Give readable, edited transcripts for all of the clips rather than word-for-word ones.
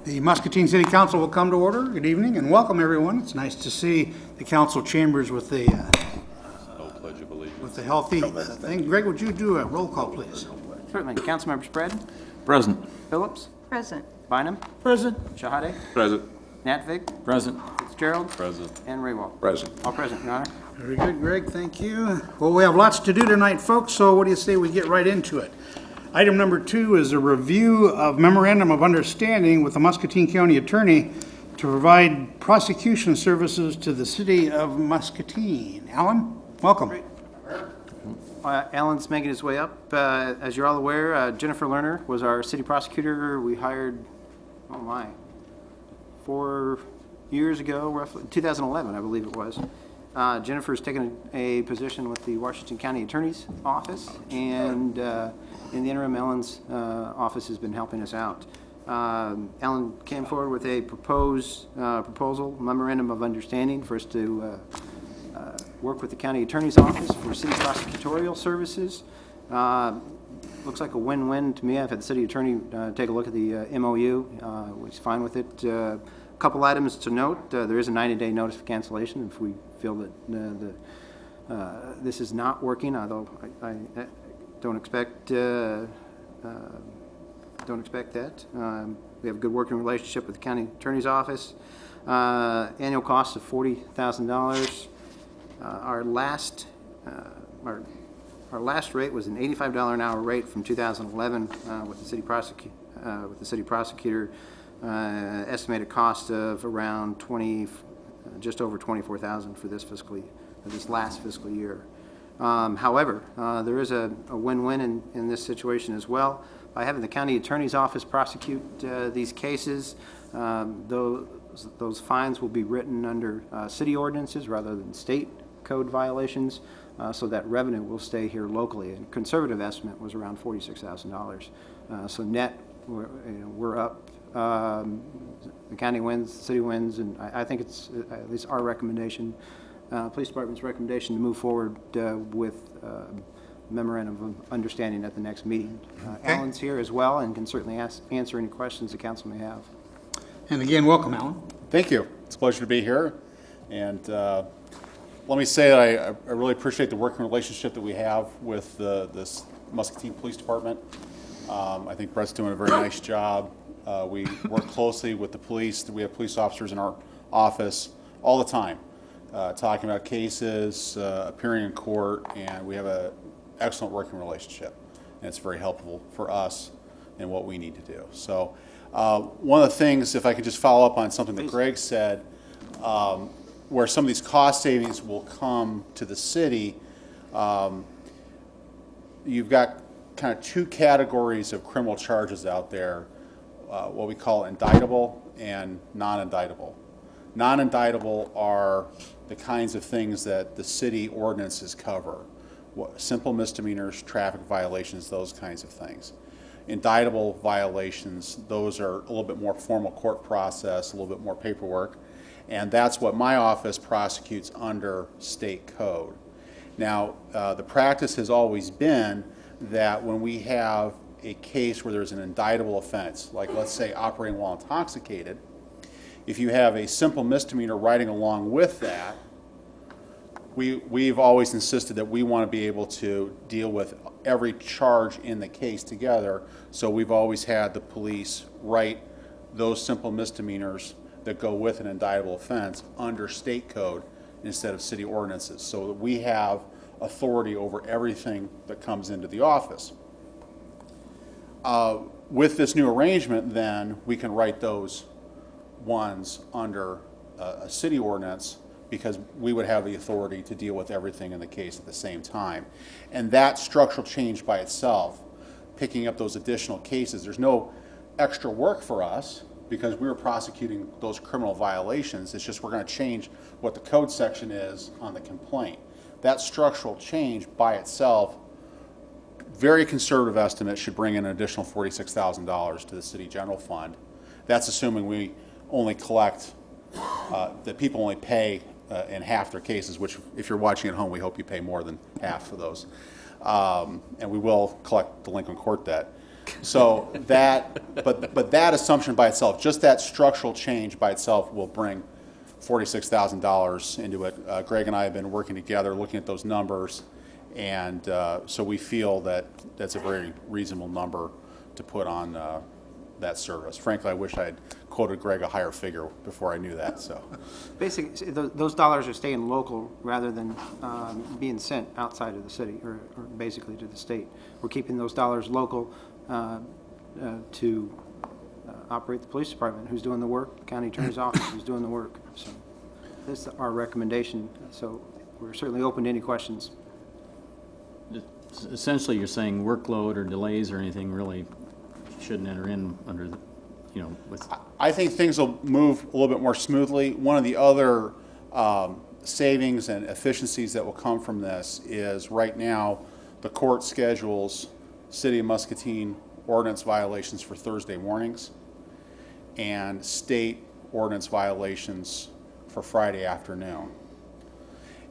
The Muscatine City Council will come to order. Good evening and welcome, everyone. It's nice to see the council chambers with the Pledge of Allegiance. with the healthy thing. Greg, would you do a roll call, please? Certainly. Councilmember Spread, Present. Phillips, Present. Bynum, Present. Shahade, Present. Natvig, Present. Fitzgerald, Present. and Raywald. Present. All present, Your Honor. Very good, Greg. Thank you. Well, we have lots to do tonight, folks, so what do you say we get right into it? Item number 2 is a review of memorandum of understanding with the Muscatine County Attorney to provide prosecution services to the city of Muscatine. Alan, welcome. Alan's making his way up. As you're all aware, Jennifer Lerner was our city prosecutor. We hired, 4 years ago, roughly, 2011, I believe it was. Jennifer's taken a position with the Washington County Attorney's Office, and in the interim, Alan's office has been helping us out. Alan came forward with a proposal, memorandum of understanding for us to work with the county attorney's office for city prosecutorial services. Looks like a win-win to me. I've had the city attorney take a look at the MOU, which is fine with it. A couple items to note. There is a 90-day notice of cancellation if we feel that this is not working, although I don't expect that. We have a good working relationship with the county attorney's office. Annual cost of $40,000. Our last rate was an $85 an hour rate from 2011 with the city prosecutor. Estimated cost of around just over $24,000 for this last fiscal year. However, there is a win-win in this situation as well. By having the county attorney's office prosecute these cases, those fines will be written under city ordinances rather than state code violations, so that revenue will stay here locally. And conservative estimate was around $46,000. So net, we're up. The county wins, the city wins, and I think it's at least our recommendation, police department's recommendation, to move forward with memorandum of understanding at the next meeting. Okay. Alan's here as well and can certainly answer any questions the council may have. And again, welcome, Alan. Thank you. It's a pleasure to be here. And let me say that I really appreciate the working relationship that we have with this Muscatine Police Department. I think Brett's doing a very nice job. We work closely with the police. We have police officers in our office all the time, talking about cases, appearing in court, and we have an excellent working relationship. And it's very helpful for us in what we need to do. So one of the things, if I could just follow up on something that Greg said, where some of these cost savings will come to the city, you've got kind of 2 categories of criminal charges out there, what we call indictable and non-indictable. Non-indictable are the kinds of things that the city ordinances cover, simple misdemeanors, traffic violations, those kinds of things. Indictable violations, those are a little bit more formal court process, a little bit more paperwork, and that's what my office prosecutes under state code. Now, the practice has always been that when we have a case where there's an indictable offense, like let's say operating while intoxicated, if you have a simple misdemeanor riding along with that, we've always insisted that we want to be able to deal with every charge in the case together, so we've always had the police write those simple misdemeanors that go with an indictable offense under state code instead of city ordinances, so that we have authority over everything that comes into the office. With this new arrangement, then, we can write those ones under a city ordinance because we would have the authority to deal with everything in the case at the same time. And that structural change by itself, picking up those additional cases, there's no extra work for us because we were prosecuting those criminal violations. It's just we're going to change what the code section is on the complaint. That structural change by itself, very conservative estimate, should bring in an additional $46,000 to the city general fund. That's assuming we only collect, that people only pay in half their cases, which if you're watching at home, we hope you pay more than half of those. And we will collect delinquent court debt. So that, but that assumption by itself, just that structural change by itself will bring $46,000 into it. Greg and I have been working together, looking at those numbers, and so we feel that that's a very reasonable number to put on that service. Frankly, I wish I had quoted Greg a higher figure before I knew that, so. Basically, those dollars are staying local rather than being sent outside of the city or basically to the state. We're keeping those dollars local to operate the police department, who's doing the work, county attorney's office, who's doing the work. So this is our recommendation. So we're certainly open to any questions. Essentially, you're saying workload or delays or anything really shouldn't enter in under the, with. I think things will move a little bit more smoothly. One of the other savings and efficiencies that will come from this is right now, the court schedules City of Muscatine ordinance violations for Thursday mornings and state ordinance violations for Friday afternoon.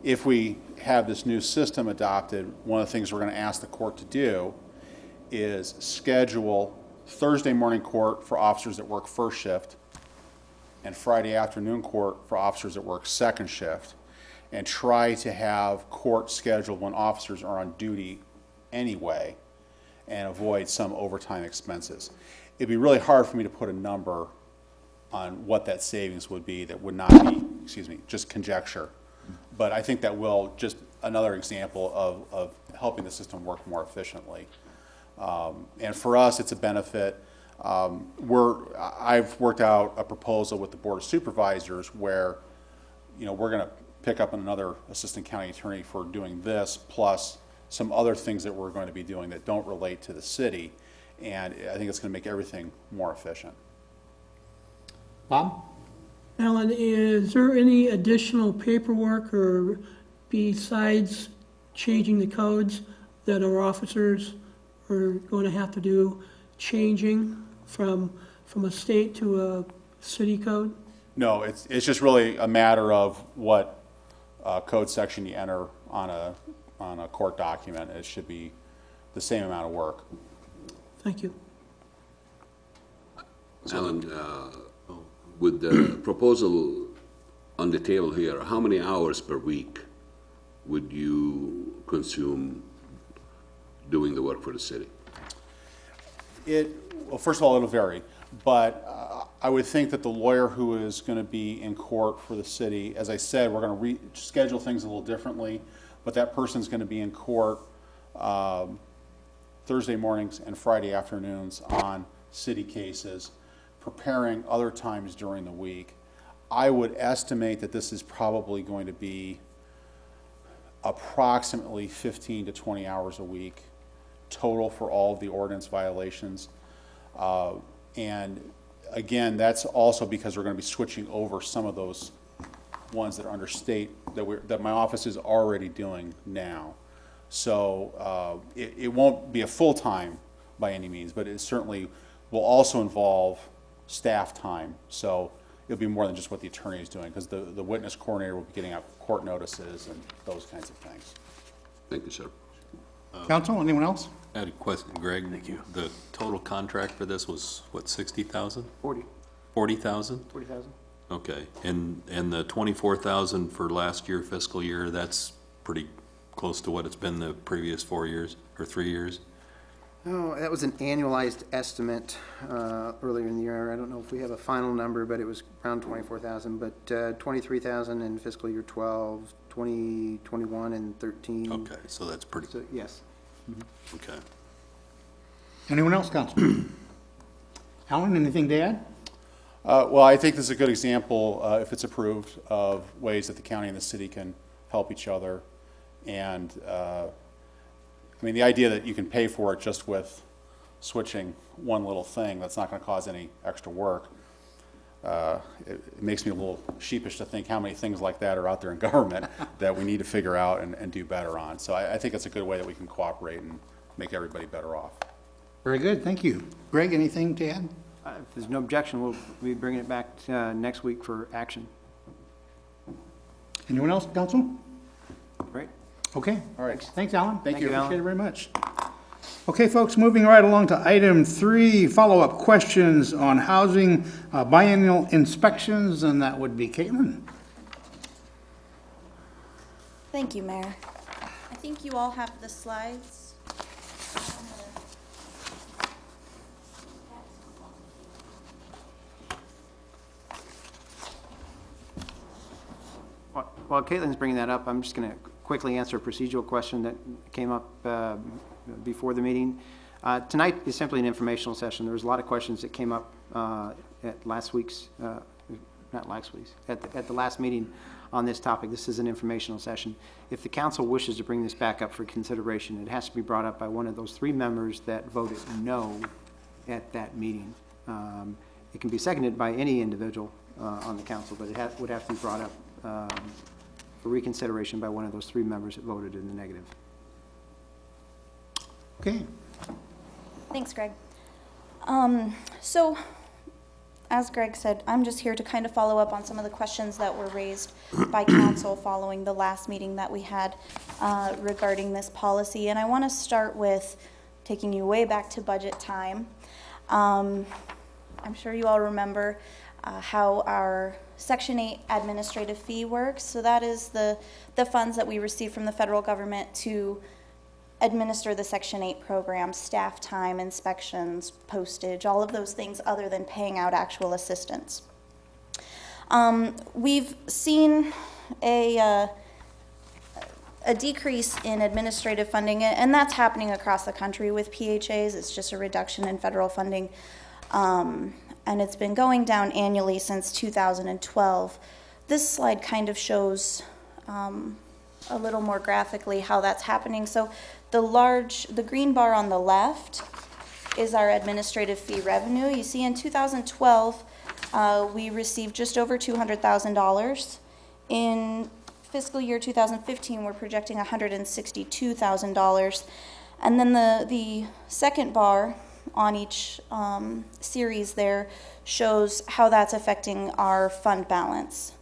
If we have this new system adopted, one of the things we're going to ask the court to do is schedule Thursday morning court for officers that work first shift and Friday afternoon court for officers that work second shift, and try to have court scheduled when officers are on duty anyway and avoid some overtime expenses. It'd be really hard for me to put a number on what that savings would be. That would not be, just conjecture. But I think that will, just another example of helping the system work more efficiently. And for us, it's a benefit. I've worked out a proposal with the Board of Supervisors where, we're going to pick up another assistant county attorney for doing this, plus some other things that we're going to be doing that don't relate to the city. And I think it's going to make everything more efficient. Bob? Alan, is there any additional paperwork or besides changing the codes that our officers are going to have to do, changing from a state to a city code? No, it's just really a matter of what code section you enter on a court document. It should be the same amount of work. Thank you. Alan, with the proposal on the table here, how many hours per week would you consume doing the work for the city? Well, first of all, it'll vary, but I would think that the lawyer who is going to be in court for the city, as I said, we're going to schedule things a little differently, but that person's going to be in court Thursday mornings and Friday afternoons on city cases, preparing other times during the week. I would estimate that this is probably going to be approximately 15 to 20 hours a week total for all of the ordinance violations. And again, that's also because we're going to be switching over some of those ones that are under state that my office is already doing now. So it won't be a full-time by any means, but it certainly will also involve staff time. So it'll be more than just what the attorney is doing, because the witness coordinator will be getting out court notices and those kinds of things. Thank you, sir. Counsel, anyone else? I had a question, Greg. Thank you. The total contract for this was, what, 60,000? 40, 40,000? 40,000? Okay, and the 24,000 for last year, fiscal year, that's pretty close to what it's been the previous 4 years, or 3 years? Oh, that was an annualized estimate earlier in the year. I don't know if we have a final number, but it was around 24,000, but 23,000 in fiscal year 12, 20, 21, and 13. Okay, so that's pretty, So, yes. okay. Anyone else, Counsel? Alan, anything to add? Well, I think this is a good example, if it's approved, of ways that the county and the city can help each other. And I mean, the idea that you can pay for it just with switching one little thing that's not going to cause any extra work, it makes me a little sheepish to think how many things like that are out there in government that we need to figure out and do better on. So I think it's a good way that we can cooperate and make everybody better off. Very good, thank you. Greg, anything to add? If there's no objection, we'll be bringing it back next week for action. Anyone else, Counsel? Right? Okay, all right. Thanks, Alan. Thank you. Appreciate it very much. Okay, folks, moving right along to item 3, follow-up questions on housing biennial inspections, and that would be Caitlin. Thank you, Mayor. I think you all have the slides. While Caitlin's bringing that up, I'm just going to quickly answer a procedural question that came up before the meeting. Tonight is simply an informational session. There was a lot of questions that came up at last week's, not last week's, at the last meeting on this topic. This is an informational session. If the council wishes to bring this back up for consideration, it has to be brought up by one of those 3 members that voted no at that meeting. It can be seconded by any individual on the council, but it would have to be brought up for reconsideration by one of those 3 members that voted in the negative. Okay. Thanks, Greg. So, as Greg said, I'm just here to kind of follow up on some of the questions that were raised by council following the last meeting that we had regarding this policy. And I want to start with taking you way back to budget time. I'm sure you all remember how our Section 8 administrative fee works. So that is the funds that we receive from the federal government to administer the Section 8 program, staff time, inspections, postage, all of those things other than paying out actual assistance. We've seen a decrease in administrative funding, and that's happening across the country with PHAs. It's just a reduction in federal funding, and it's been going down annually since 2012. This slide kind of shows a little more graphically how that's happening. So the green bar on the left is our administrative fee revenue. You see in 2012, we received just over $200,000. In fiscal year 2015, we're projecting $162,000. And then the second bar on each series there shows how that's affecting our fund balance.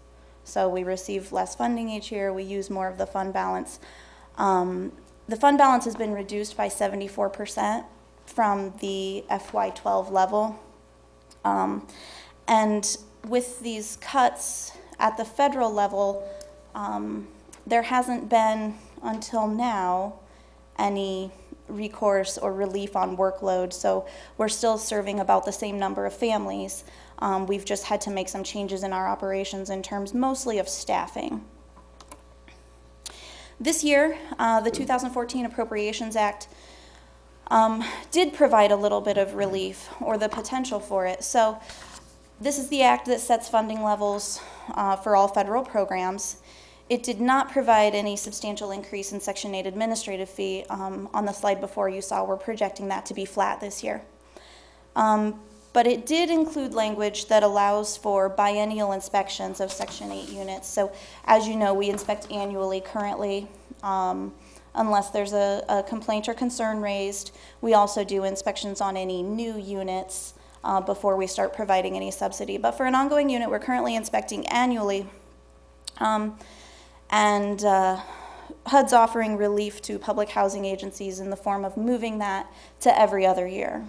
So we receive less funding each year, we use more of the fund balance. The fund balance has been reduced by 74% from the FY12 level. And with these cuts at the federal level, there hasn't been, until now, any recourse or relief on workload. So we're still serving about the same number of families. We've just had to make some changes in our operations in terms mostly of staffing. This year, the 2014 Appropriations Act did provide a little bit of relief, or the potential for it. So this is the act that sets funding levels for all federal programs. It did not provide any substantial increase in Section 8 administrative fee. On the slide before you saw, we're projecting that to be flat this year. But it did include language that allows for biennial inspections of Section 8 units. So as you know, we inspect annually currently, unless there's a complaint or concern raised. We also do inspections on any new units before we start providing any subsidy. But for an ongoing unit, we're currently inspecting annually. And HUD's offering relief to public housing agencies in the form of moving that to every other year.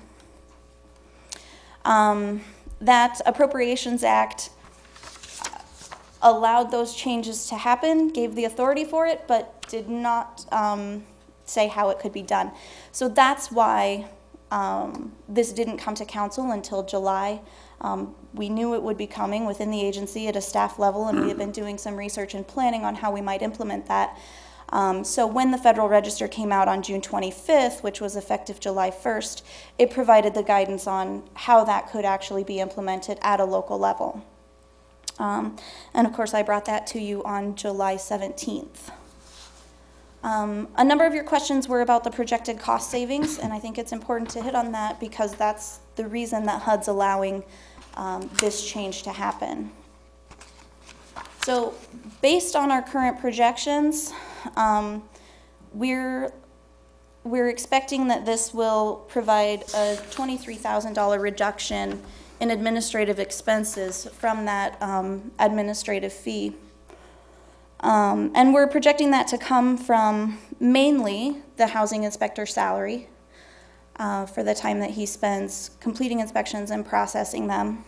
That Appropriations Act allowed those changes to happen, gave the authority for it, but did not say how it could be done. So that's why this didn't come to council until July. We knew it would be coming within the agency at a staff level, and we have been doing some research and planning on how we might implement that. So when the Federal Register came out on June 25th, which was effective July 1st, it provided the guidance on how that could actually be implemented at a local level. And of course, I brought that to you on July 17th. A number of your questions were about the projected cost savings, and I think it's important to hit on that because that's the reason that HUD's allowing this change to happen. So based on our current projections, we're expecting that this will provide a $23,000 reduction in administrative expenses from that administrative fee. And we're projecting that to come from mainly the housing inspector salary, for the time that he spends completing inspections and processing them.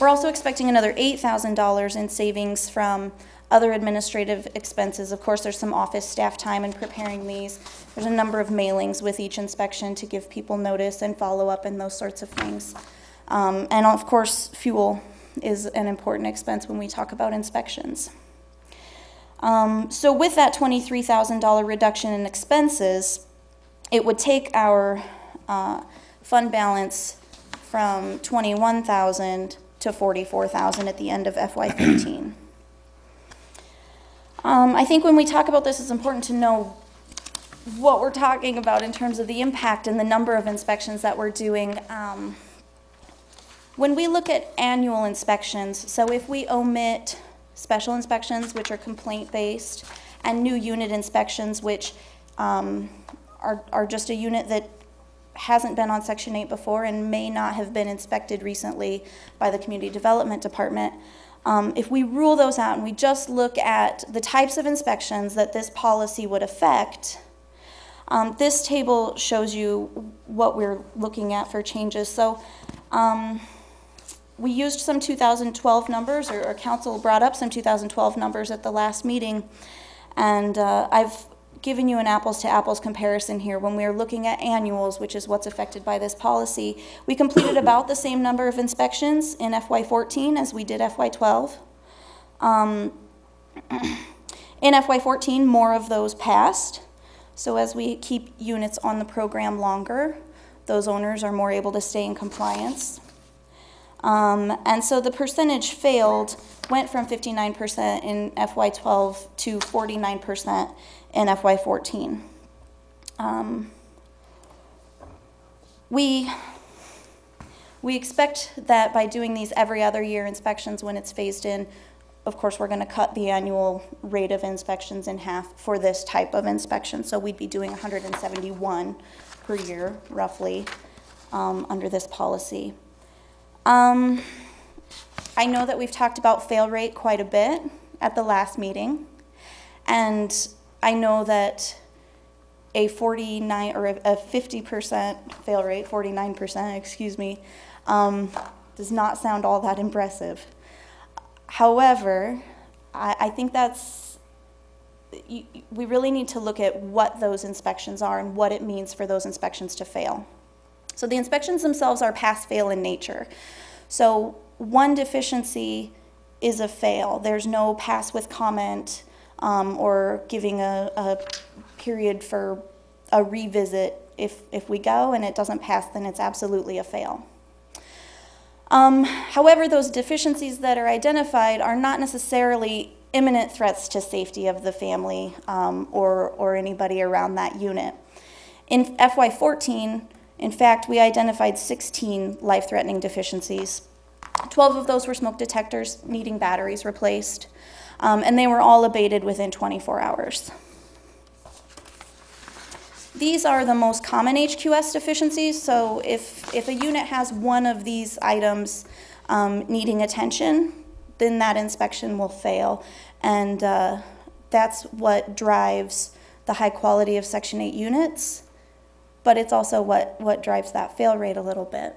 We're also expecting another $8,000 in savings from other administrative expenses. Of course, there's some office staff time in preparing these. There's a number of mailings with each inspection to give people notice and follow up and those sorts of things. And of course, fuel is an important expense when we talk about inspections. So with that $23,000 reduction in expenses, it would take our fund balance from $21,000 to $44,000 at the end of FY15. I think when we talk about this, it's important to know what we're talking about in terms of the impact and the number of inspections that we're doing. When we look at annual inspections, so if we omit special inspections, which are complaint-based, and new unit inspections, which are just a unit that hasn't been on Section 8 before and may not have been inspected recently by the Community Development Department, if we rule those out and we just look at the types of inspections that this policy would affect, this table shows you what we're looking at for changes. So we used some 2012 numbers, or council brought up some 2012 numbers at the last meeting, and I've given you an apples to apples comparison here. When we are looking at annuals, which is what's affected by this policy, we completed about the same number of inspections in FY14 as we did FY12. In FY14, more of those passed. So as we keep units on the program longer, those owners are more able to stay in compliance. And so the percentage failed went from 59% in FY12 to 49% in FY14. We expect that by doing these every other year inspections when it's phased in, of course, we're going to cut the annual rate of inspections in half for this type of inspection. So we'd be doing 171 per year, roughly, under this policy. I know that we've talked about fail rate quite a bit at the last meeting, and I know that a 49 or a 50% fail rate, 49%, excuse me, does not sound all that impressive. However, I think we really need to look at what those inspections are and what it means for those inspections to fail. So the inspections themselves are pass-fail in nature. So one deficiency is a fail. There's no pass with comment or giving a period for a revisit. If we go and it doesn't pass, then it's absolutely a fail. However, those deficiencies that are identified are not necessarily imminent threats to safety of the family or anybody around that unit. In FY14, in fact, we identified 16 life-threatening deficiencies. 12 of those were smoke detectors needing batteries replaced, and they were all abated within 24 hours. These are the most common HQS deficiencies, so if a unit has one of these items needing attention, then that inspection will fail, and that's what drives the high quality of Section 8 units, but it's also what drives that fail rate a little bit.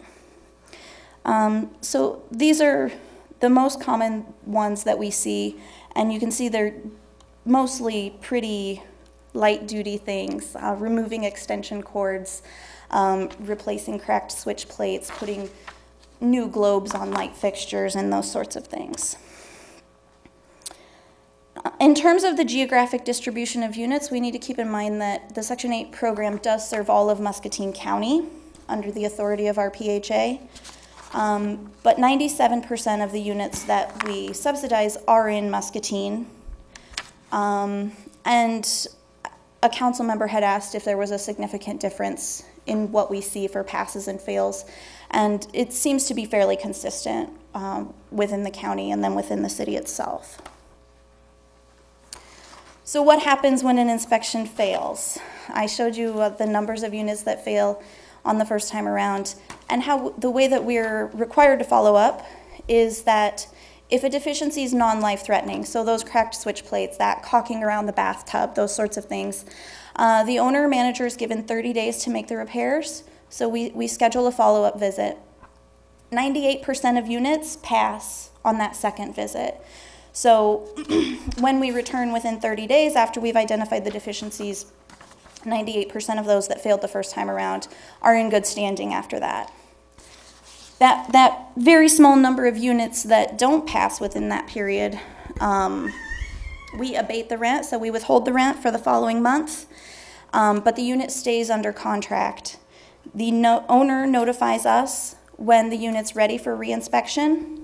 So these are the most common ones that we see, and you can see they're mostly pretty light-duty things, removing extension cords, replacing cracked switch plates, putting new globes on light fixtures, and those sorts of things. In terms of the geographic distribution of units, we need to keep in mind that the Section 8 program does serve all of Muscatine County under the authority of our PHA, but 97% of the units that we subsidize are in Muscatine, and a council member had asked if there was a significant difference in what we see for passes and fails, and it seems to be fairly consistent within the county and then within the city itself. So what happens when an inspection fails? I showed you the numbers of units that fail on the first time around, and how the way that we're required to follow up is that if a deficiency is non-life threatening, so those cracked switch plates, that caulking around the bathtub, those sorts of things, The owner manager is given 30 days to make the repairs, so we schedule a follow-up visit. 98% of units pass on that second visit. So when we return within 30 days after we've identified the deficiencies, 98% of those that failed the first time around are in good standing after that. That very small number of units that don't pass within that period, we abate the rent, so we withhold the rent for the following month, but the unit stays under contract. The owner notifies us when the unit's ready for reinspection,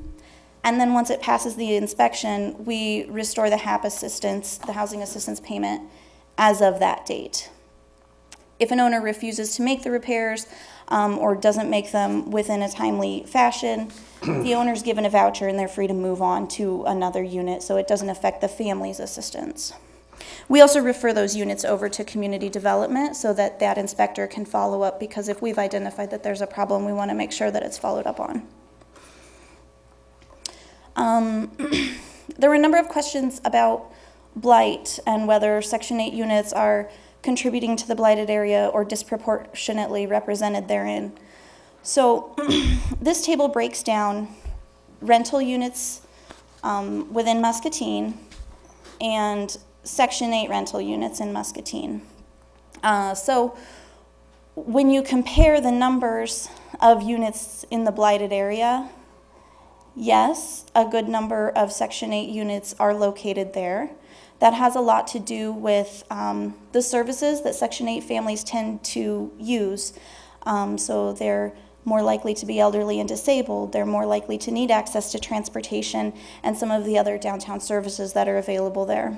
and then once it passes the inspection, we restore the HAP assistance, the housing assistance payment, as of that date. If an owner refuses to make the repairs or doesn't make them within a timely fashion, the owner's given a voucher and they're free to move on to another unit, so it doesn't affect the family's assistance. We also refer those units over to community development so that that inspector can follow up, because if we've identified that there's a problem, we want to make sure that it's followed up on. There were a number of questions about blight and whether Section 8 units are contributing to the blighted area or disproportionately represented therein. So this table breaks down rental units within Muscatine and Section 8 rental units in Muscatine. So when you compare the numbers of units in the blighted area, yes, a good number of Section 8 units are located there. That has a lot to do with the services that Section 8 families tend to use. So they're more likely to be elderly and disabled. They're more likely to need access to transportation and some of the other downtown services that are available there.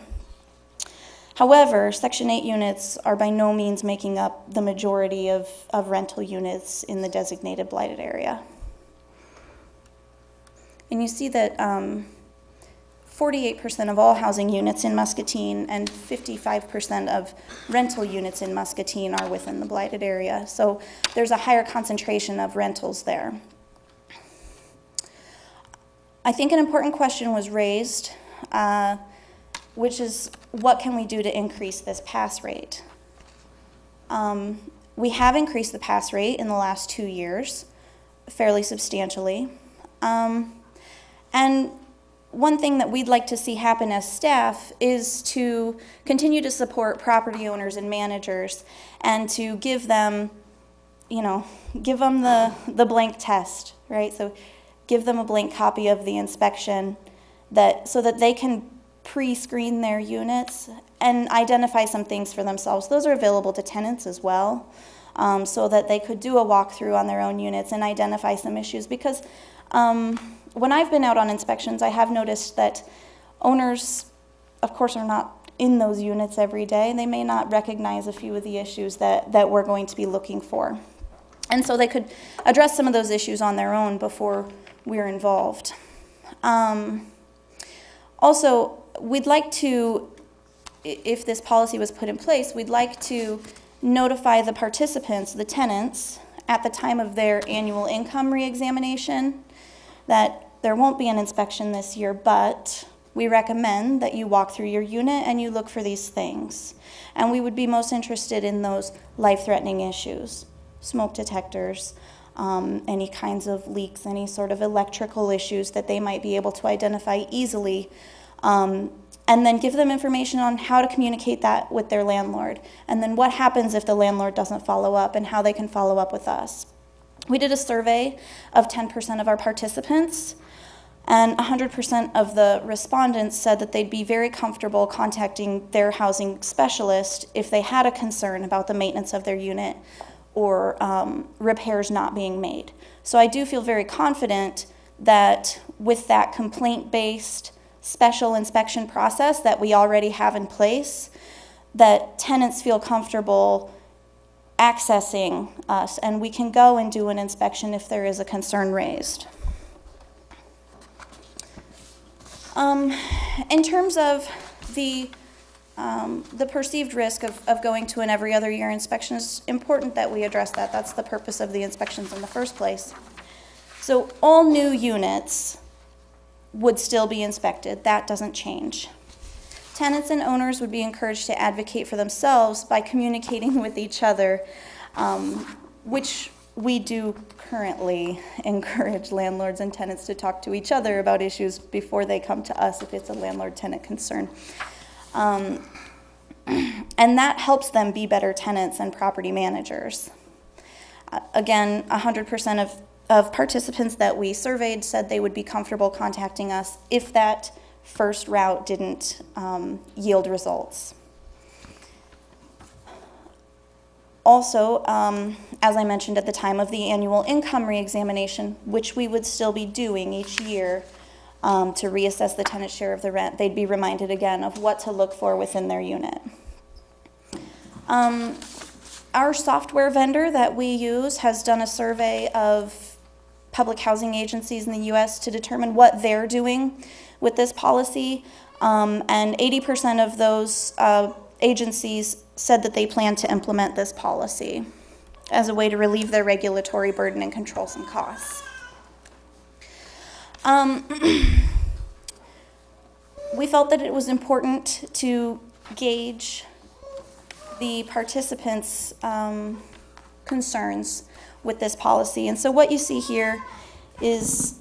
However, Section 8 units are by no means making up the majority of rental units in the designated blighted area. And you see that 48% of all housing units in Muscatine and 55% of rental units in Muscatine are within the blighted area. So there's a higher concentration of rentals there. I think an important question was raised, which is, what can we do to increase this pass rate? We have increased the pass rate in the last 2 years, fairly substantially. And one thing that we'd like to see happen as staff is to continue to support property owners and managers and to give them, give them the blank test, right? So give them a blank copy of the inspection so that they can pre-screen their units and identify some things for themselves. Those are available to tenants as well, so that they could do a walkthrough on their own units and identify some issues. Because when I've been out on inspections, I have noticed that owners, of course, are not in those units every day. They may not recognize a few of the issues that we're going to be looking for. And so they could address some of those issues on their own before we're involved. Also, we'd like to, if this policy was put in place, we'd like to notify the participants, the tenants, at the time of their annual income reexamination that there won't be an inspection this year, but we recommend that you walk through your unit and you look for these things. And we would be most interested in those life-threatening issues, smoke detectors, any kinds of leaks, any sort of electrical issues that they might be able to identify easily, and then give them information on how to communicate that with their landlord, and then what happens if the landlord doesn't follow up and how they can follow up with us. We did a survey of 10% of our participants, and 100% of the respondents said that they'd be very comfortable contacting their housing specialist if they had a concern about the maintenance of their unit or repairs not being made. So I do feel very confident that with that complaint-based special inspection process that we already have in place, that tenants feel comfortable accessing us, and we can go and do an inspection if there is a concern raised. In terms of the perceived risk of going to an every other year inspection, it's important that we address that. That's the purpose of the inspections in the first place. So all new units would still be inspected. That doesn't change. Tenants and owners would be encouraged to advocate for themselves by communicating with each other, which we do currently encourage landlords and tenants to talk to each other about issues before they come to us if it's a landlord-tenant concern. And that helps them be better tenants and property managers. Again, 100% of participants that we surveyed said they would be comfortable contacting us if that first route didn't yield results. Also, as I mentioned at the time of the annual income reexamination, which we would still be doing each year to reassess the tenant's share of the rent, they'd be reminded again of what to look for within their unit. Our software vendor that we use has done a survey of public housing agencies in the U.S. to determine what they're doing with this policy, and 80% of those agencies said that they plan to implement this policy as a way to relieve their regulatory burden and control some costs. We felt that it was important to gauge the participants' concerns with this policy. And so what you see here is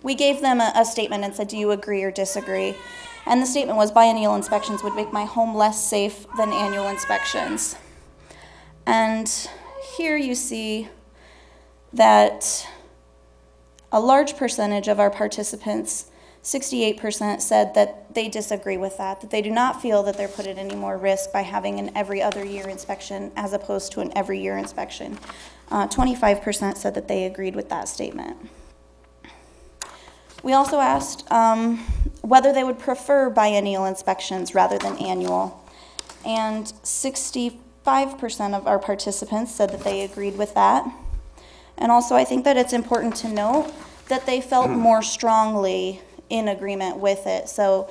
we gave them a statement and said, do you agree or disagree? And the statement was, biennial inspections would make my home less safe than annual inspections. And here you see that a large percentage of our participants, 68%, said that they disagree with that they do not feel that they're put at any more risk by having an every other year inspection as opposed to an every year inspection. 25% said that they agreed with that statement. We also asked whether they would prefer biennial inspections rather than annual, and 65% of our participants said that they agreed with that. And also I think that it's important to note that they felt more strongly in agreement with it. So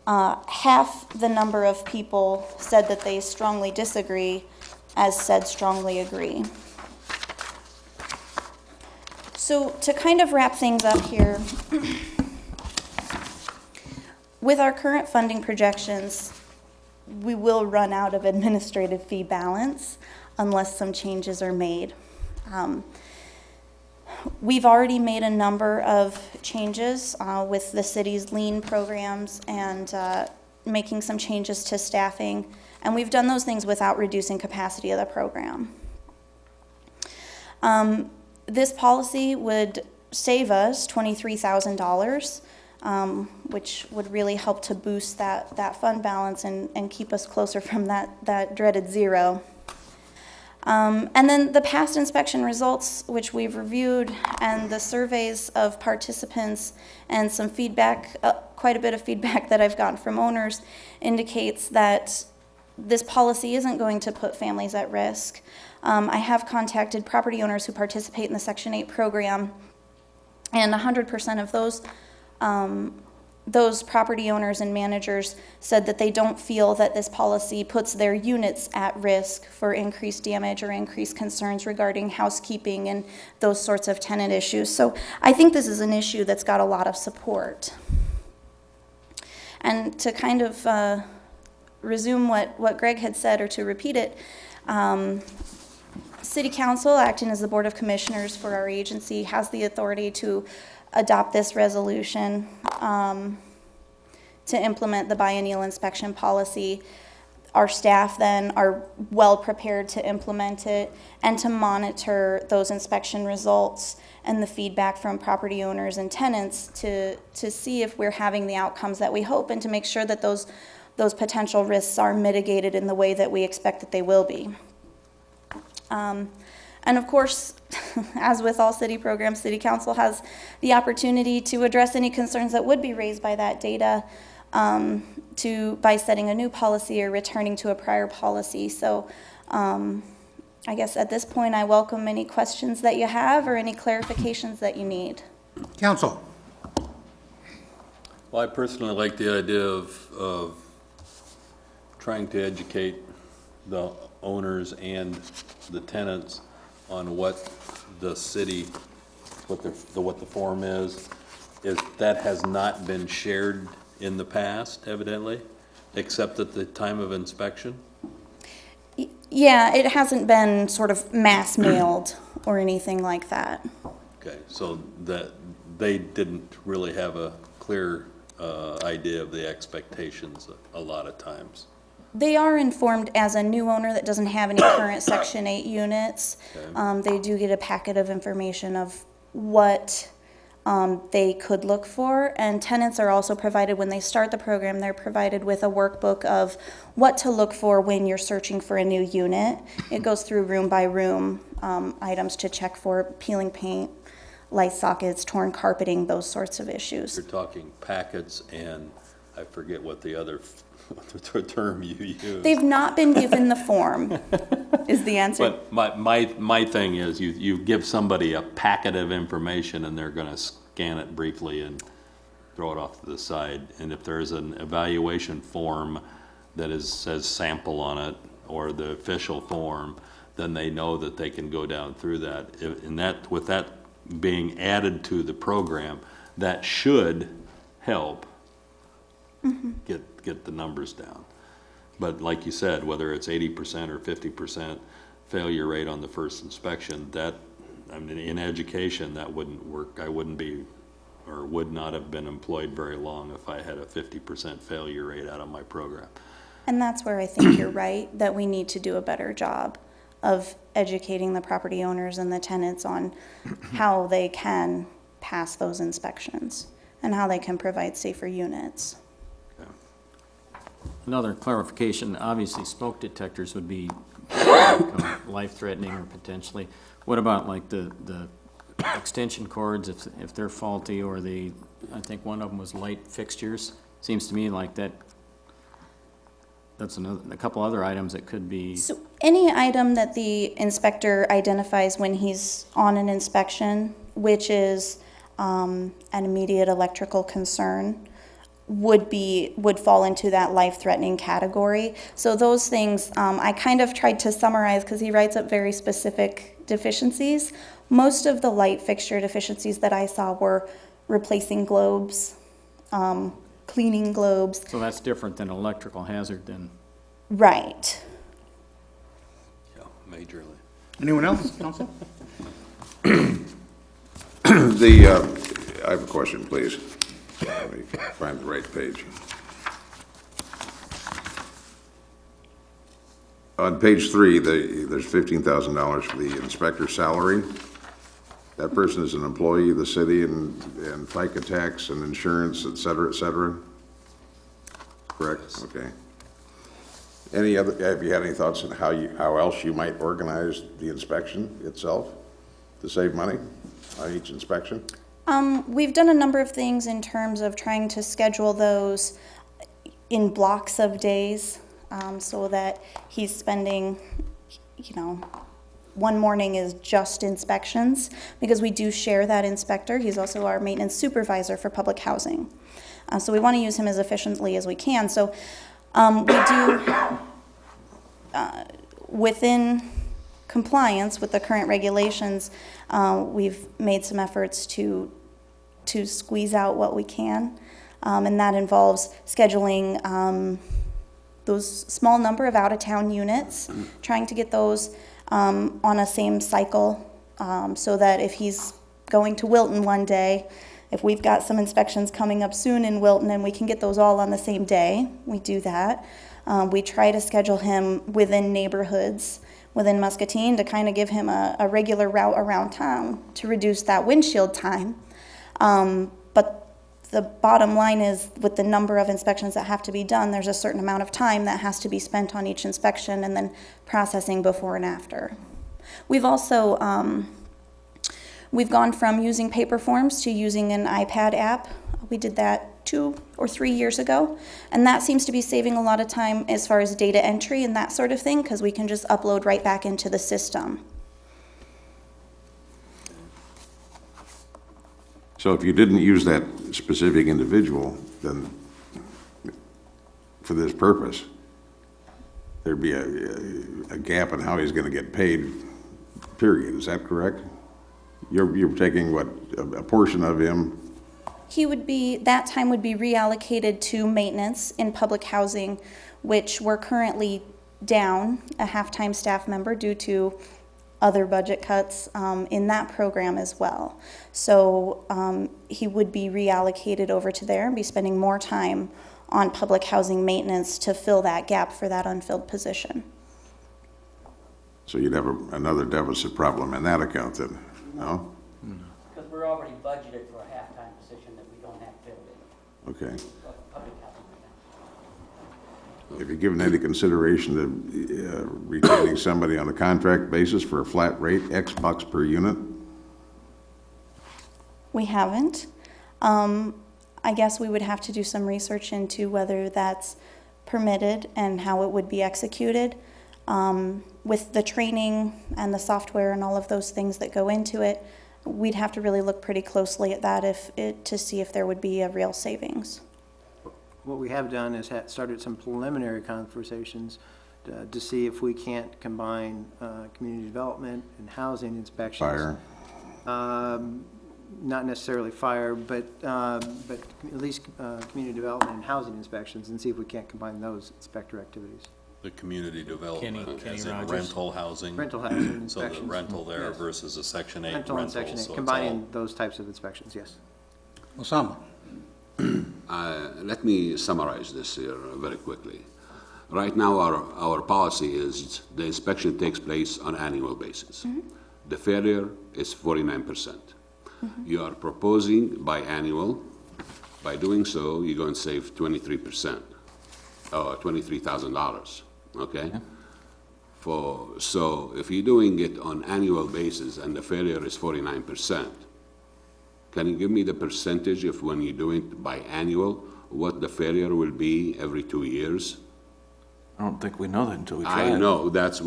half the number of people said that they strongly disagree as said strongly agree. So to kind of wrap things up here, with our current funding projections, we will run out of administrative fee balance unless some changes are made. We've already made a number of changes with the city's lean programs and making some changes to staffing, and we've done those things without reducing capacity of the program. This policy would save us $23,000, which would really help to boost that fund balance and keep us closer from that dreaded zero. And then the past inspection results, which we've reviewed, and the surveys of participants and some feedback, quite a bit of feedback that I've gotten from owners, indicates that this policy isn't going to put families at risk. I have contacted property owners who participate in the Section 8 program, and 100% of those property owners and managers said that they don't feel that this policy puts their units at risk for increased damage or increased concerns regarding housekeeping and those sorts of tenant issues. So I think this is an issue that's got a lot of support. And to kind of resume what Greg had said, or to repeat it, City Council, acting as the Board of Commissioners for our agency, has the authority to adopt this resolution to implement the biennial inspection policy. Our staff then are well prepared to implement it and to monitor those inspection results and the feedback from property owners and tenants to see if we're having the outcomes that we hope, and to make sure that those potential risks are mitigated in the way that we expect that they will be. And of course, as with all city programs, City Council has the opportunity to address any concerns that would be raised by that data by setting a new policy or returning to a prior policy. So I guess at this point, I welcome any questions that you have or any clarifications that you need. Council. Well, I personally like the idea of trying to educate the owners and the tenants on what the city, what the form is. If that has not been shared in the past, evidently, except at the time of inspection? Yeah, it hasn't been sort of mass mailed or anything like that. Okay, so that, they didn't really have a clear idea of the expectations a lot of times. They are informed as a new owner that doesn't have any current Section 8 units. Okay. They do get a packet of information of what they could look for. And tenants are also provided, when they start the program, they're provided with a workbook of what to look for when you're searching for a new unit. It goes through room by room, items to check for peeling paint, light sockets, torn carpeting, those sorts of issues. You're talking packets and I forget what the other term you use. They've not been given the form, is the answer. But my thing is, you give somebody a packet of information and they're gonna scan it briefly and throw it off to the side. And if there's an evaluation form that says sample on it, or the official form, then they know that they can go down through that. And that, with that being added to the program, that should help get the numbers down. But like you said, whether it's 80% or 50% failure rate on the first inspection, that, I mean, in education, that wouldn't work. I wouldn't be, or would not have been employed very long if I had a 50% failure rate out of my program. And that's where I think you're right, that we need to do a better job of educating the property owners and the tenants on how they can pass those inspections and how they can provide safer units. Another clarification, obviously smoke detectors would be life-threatening or potentially. What about like the extension cords, if they're faulty, or I think one of them was light fixtures? Seems to me like that's a couple other items that could be. So any item that the inspector identifies when he's on an inspection, which is an immediate electrical concern, would fall into that life-threatening category. So those things, I kind of tried to summarize because he writes up very specific deficiencies. Most of the light fixture deficiencies that I saw were replacing globes, cleaning globes. So that's different than electrical hazard then? Right. Yeah, majorly. Anyone else, council? I have a question, please. Let me find the right page. On page 3, there's $15,000 for the inspector's salary. That person is an employee of the city and FICA tax and insurance, et cetera, correct? Yes. Okay. Have you had any thoughts on how else you might organize the inspection itself to save money on each inspection? We've done a number of things in terms of trying to schedule those in blocks of days, so that he's spending, one morning is just inspections, because we do share that inspector. He's also our maintenance supervisor for public housing. So we want to use him as efficiently as we can. So we do, within compliance with the current regulations, we've made some efforts to squeeze out what we can, and that involves scheduling those small number of out-of-town units, trying to get those on a same cycle, so that if he's going to Wilton one day, if we've got some inspections coming up soon in Wilton and we can get those all on the same day, we do that. We try to schedule him within neighborhoods within Muscatine to kind of give him a regular route around town to reduce that windshield time. But the bottom line is, with the number of inspections that have to be done, there's a certain amount of time that has to be spent on each inspection and then processing before and after. We've also, we've gone from using paper forms to using an iPad app. We did that 2 or 3 years ago, and that seems to be saving a lot of time as far as data entry and that sort of thing, because we can just upload right back into the system. So if you didn't use that specific individual, then for this purpose, there'd be a gap in how he's going to get paid, period. Is that correct? You're taking, what, a portion of him That time would be reallocated to maintenance in public housing, which we're currently down a half-time staff member due to other budget cuts in that program as well. So he would be reallocated over to there and be spending more time on public housing maintenance to fill that gap for that unfilled position. So you'd have another deficit problem in that account then, no? Because we're already budgeted for a half-time position that we don't have filled in, Okay. public housing right now. Have you given any consideration to retaining somebody on a contract basis for a flat rate, X bucks per unit? We haven't. I guess we would have to do some research into whether that's permitted and how it would be executed. With the training and the software and all of those things that go into it, we'd have to really look pretty closely at that to see if there would be a real savings. What we have done is started some preliminary conversations to see if we can't combine community development and housing inspections. Fire? Not necessarily fire, but at least community development and housing inspections, and see if we can't combine those inspector activities. The community development, Kenny as in Rogers. rental housing. Rental housing So the inspections. rental there Yes. versus a Section 8 Rental and rental. Section 8, so it's combining all- those types of inspections, yes. Osama? Let me summarize this here very quickly. Right now, our policy is the inspection takes place on annual basis. The failure is 49%. You are proposing biannual. By doing so, you're going to save 23%, or $23,000, okay? So if you're doing it on annual basis and the failure is 49%, can you give me the percentage if when you're doing it biannual, what the failure will be every 2 years? I don't think we know that until we try I it. know, that's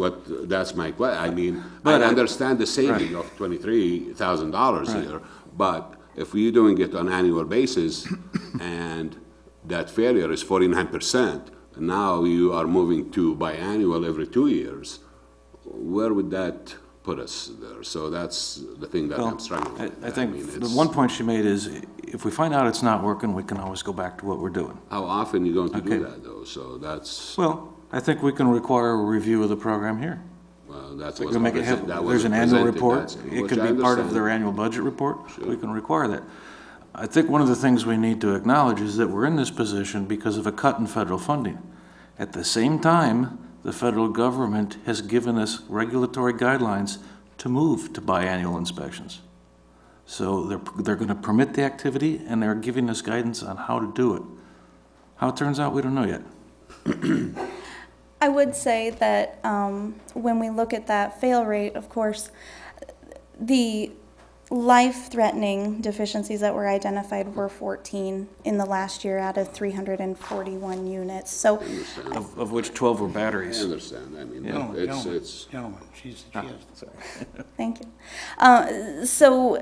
my question. I mean, I understand the saving of $23,000 here, but if we're doing it on annual basis and that failure is 49%, now you are moving to biannual every 2 years, where would that put us there? So that's the thing that I'm struggling with. I think mean, the it's- one point she made is, if we find out it's not working, we can always go back to what we're doing. How often you going to Okay. do that, though? So that's, Well, I think we can require a review of the program here. well, that's We what can make it have, there's an annual report, it could be part of their annual budget report, we can require that. I think one of the things we need to acknowledge is that we're in this position because of a cut in federal funding. At the same time, the federal government has given us regulatory guidelines to move to biannual inspections. So they're gonna permit the activity, and they're giving us guidance on how to do it. How it turns out, we don't know yet. I would say that when we look at that fail rate, of course, the life-threatening deficiencies that were identified were 14 in the last year out of 341 units. So Of which 12 were I batteries. understand, I mean, Gentlemen, it's, gentlemen, she's, she has. thank you. So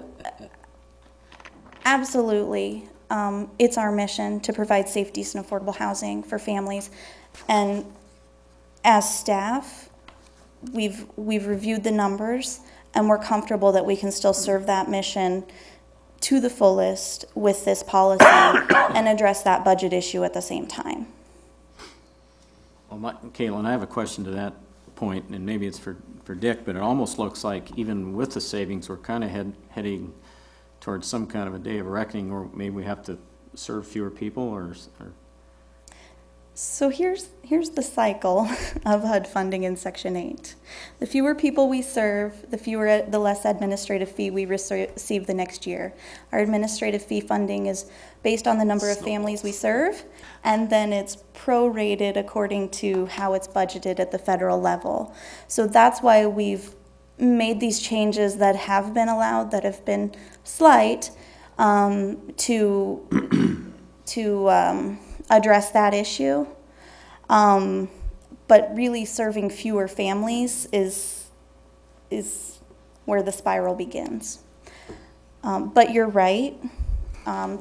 absolutely, it's our mission to provide safe, decent, affordable housing for families. And as staff, we've reviewed the numbers, and we're comfortable that we can still serve that mission to the fullest with this policy and address that budget issue at the same time. Well, Caitlin, I have a question to that point, and maybe it's for Dick, but it almost looks like even with the savings, we're kind of heading towards some kind of a day of reckoning, or maybe we have to serve fewer people, or So here's the cycle of HUD funding in Section 8. The fewer people we serve, the less administrative fee we receive the next year. Our administrative fee funding is based on the number of families we serve, and then it's prorated according to how it's budgeted at the federal level. So that's why we've made these changes that have been allowed, that have been slight, to address that issue. But really serving fewer families is where the spiral begins. But you're right,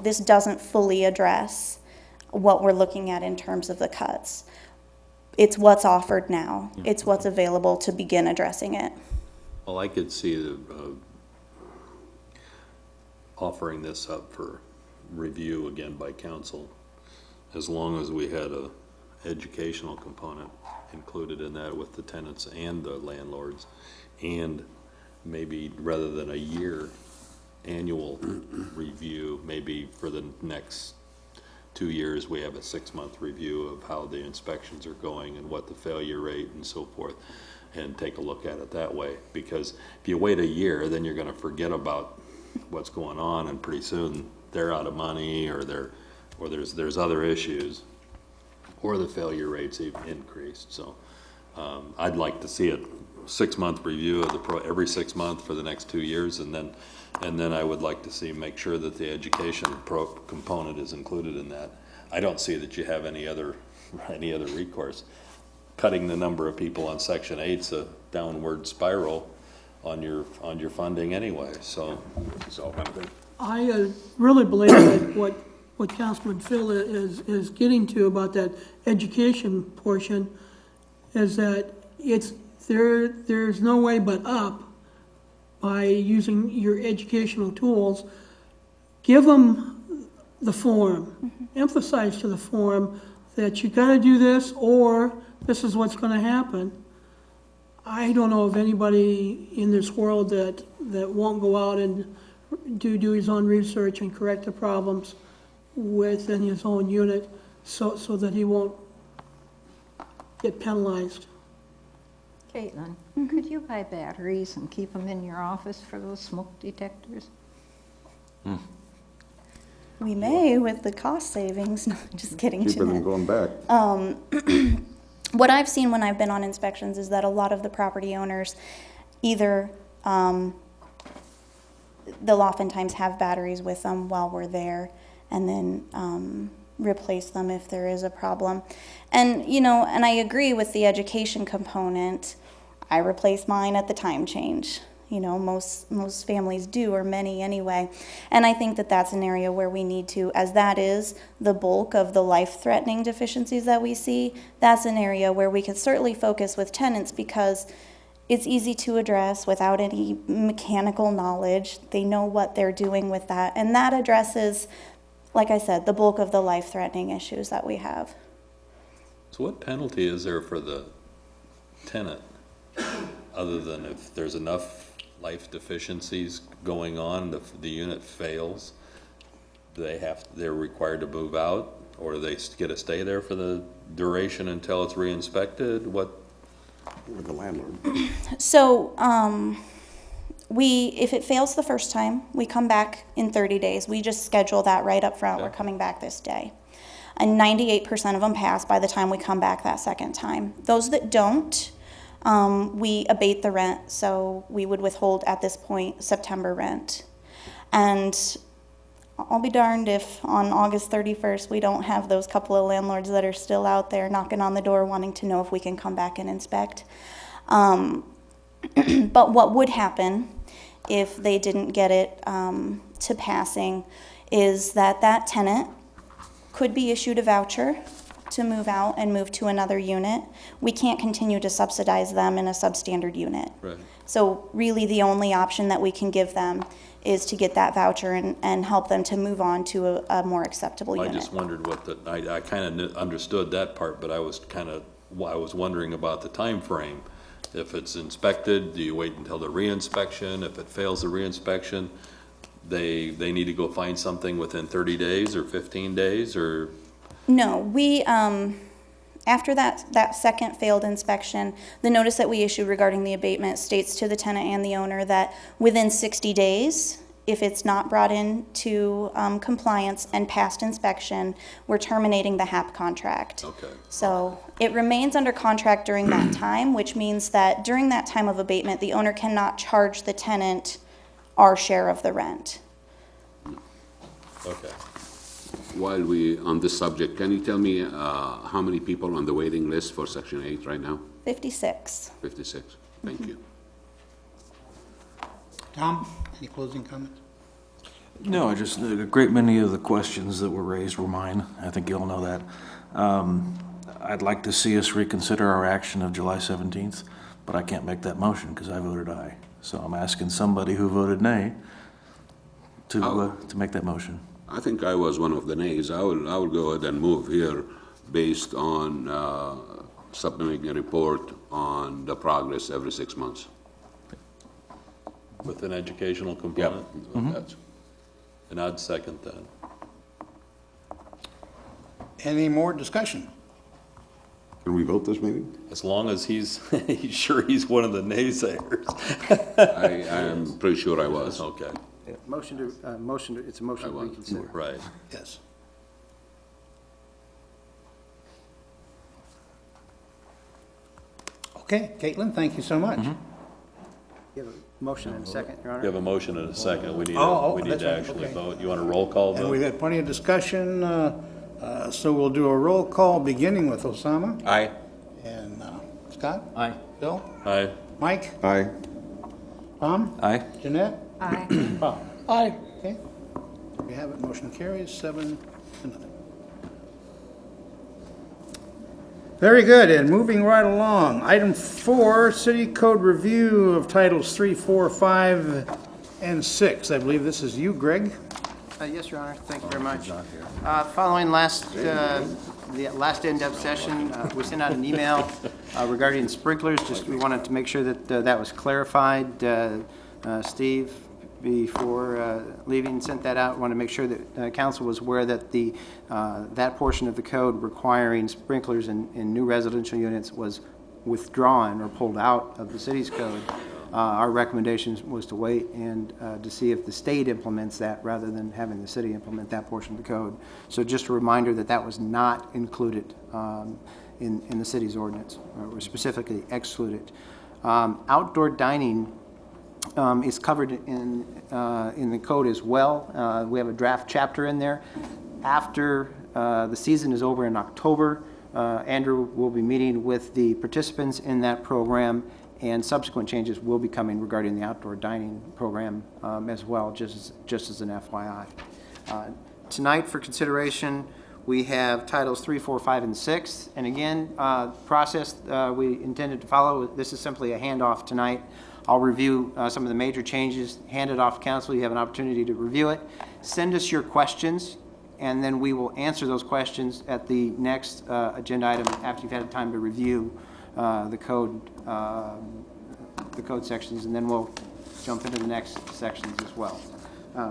this doesn't fully address what we're looking at in terms of the cuts. It's what's offered now. It's what's available to begin addressing it. Well, I could see offering this up for review again by council, as long as we had a educational component included in that with the tenants and the landlords, and maybe rather than a year annual review, maybe for the next 2 years, we have a 6-month review of how the inspections are going and what the failure rate and so forth, and take a look at it that way. Because if you wait a year, then you're gonna forget about what's going on, and pretty soon they're out of money, or there's other issues, or the failure rates even increased. So I'd like to see a 6-month review of every 6 months for the next 2 years, and then I would like to see, make sure that the education component is included in that. I don't see that you have any other recourse. Cutting the number of people on Section 8's a downward spiral on your funding anyway, so. I really believe that what Councilman Phil is getting to about that education portion is that there's no way but up by using your educational tools. Give them the form, emphasize to the form that you gotta do this, or this is what's gonna happen. I don't know of anybody in this world that won't go out and do his own research and correct the problems within his own unit, so that he won't get penalized. Caitlin, could you buy batteries and keep them in your office for those smoke detectors? We may with the cost savings, no, just kidding. Cheaper than going back. What I've seen when I've been on inspections is that a lot of the property owners either, they'll oftentimes have batteries with them while we're there, and then replace them if there is a problem. And, and I agree with the education component. I replace mine at the time change. Most families do, or many anyway. And I think that that's an area where we need to, as that is the bulk of the life-threatening deficiencies that we see, that's an area where we can certainly focus with tenants, because it's easy to address without any mechanical knowledge. They know what they're doing with that. And that addresses, like I said, the bulk of the life-threatening issues that we have. So what penalty is there for the tenant, other than if there's enough life deficiencies going on, the unit fails, they're required to move out, or do they get to stay there for the duration until it's re-inspected? What? With the landlord. So, if it fails the first time, we come back in 30 days. We just schedule that right up front. Okay. We're coming back this day. And 98% of them pass by the time we come back that second time. Those that don't, we abate the rent. So we would withhold at this point September rent. And I'll be darned if on August 31st we don't have those couple of landlords that are still out there knocking on the door wanting to know if we can come back and inspect. But what would happen if they didn't get it to passing is that tenant could be issued a voucher to move out and move to another unit. We can't continue to subsidize them in a substandard unit. Right. So really the only option that we can give them is to get that voucher and help them to move on to a more acceptable I unit. just wondered I kind of understood that part, but I was wondering about the time frame. If it's inspected, do you wait until the reinspection? If it fails the reinspection, they need to go find something within 30 days or 15 days, or? No, we, after that second failed inspection, the notice that we issued regarding the abatement states to the tenant and the owner that within 60 days, if it's not brought into compliance and passed inspection, we're terminating the HAP contract. Okay. So it remains under contract during that time, which means that during that time of abatement, the owner cannot charge the tenant our share of the rent. Okay. While we on this subject, can you tell me how many people on the waiting list for Section 8 right now? 56. 56. Thank you. Tom, any closing comments? No, a great many of the questions that were raised were mine. I think you all know that. I'd like to see us reconsider our action of July 17th, but I can't make that motion because I voted aye. So I'm asking somebody who voted nay to make that motion. I think I was one of the nays. I will go ahead and move here based on submitting a report on the progress every 6 months. With an educational component? That's- And I'd second that. Any more discussion? Can we vote this meeting? As long as he's sure he's one of the naysayers. I am pretty sure I was. Okay, It's a motion to reconsider. right. Yes. Okay, Caitlin, thank you so much. You have a motion and a second, Your We Honor? have a motion and a second. We need Oh, to that's right, actually okay. vote. You want a roll call And we've vote? had plenty of discussion, so we'll do a roll call, beginning with Osama. Aye. And Scott? Aye. Bill? Aye. Mike? Aye. Tom? Aye. Jeanette? Aye. Bob? Aye. Okay. We have it, motion carries 7-0. Very good, and moving right along, item 4, city code review of titles 3, 4, 5, and 6. I believe this is you, Greg? Yes, Your Honor, thank you very much. Following the last in-depth session, we sent out an email regarding sprinklers, just we wanted to make sure that that was clarified. Steve, before leaving, sent that out, wanted to make sure that council was aware that that portion of the code requiring sprinklers in new residential units was withdrawn or pulled out of the city's code. Our recommendation was to wait and to see if the state implements that rather than having the city implement that portion of the code. So just a reminder that that was not included in the city's ordinance, or specifically excluded. Outdoor dining is covered in the code as well. We have a draft chapter in there. After the season is over in October, Andrew will be meeting with the participants in that program, and subsequent changes will be coming regarding the outdoor dining program as well, just as an FYI. Tonight for consideration, we have titles 3, 4, 5, and 6. And again, process we intended to follow, this is simply a handoff tonight. I'll review some of the major changes, hand it off to council. You have an opportunity to review it. Send us your questions, and then we will answer those questions at the next agenda item after you've had time to review the code sections, and then we'll jump into the next sections as well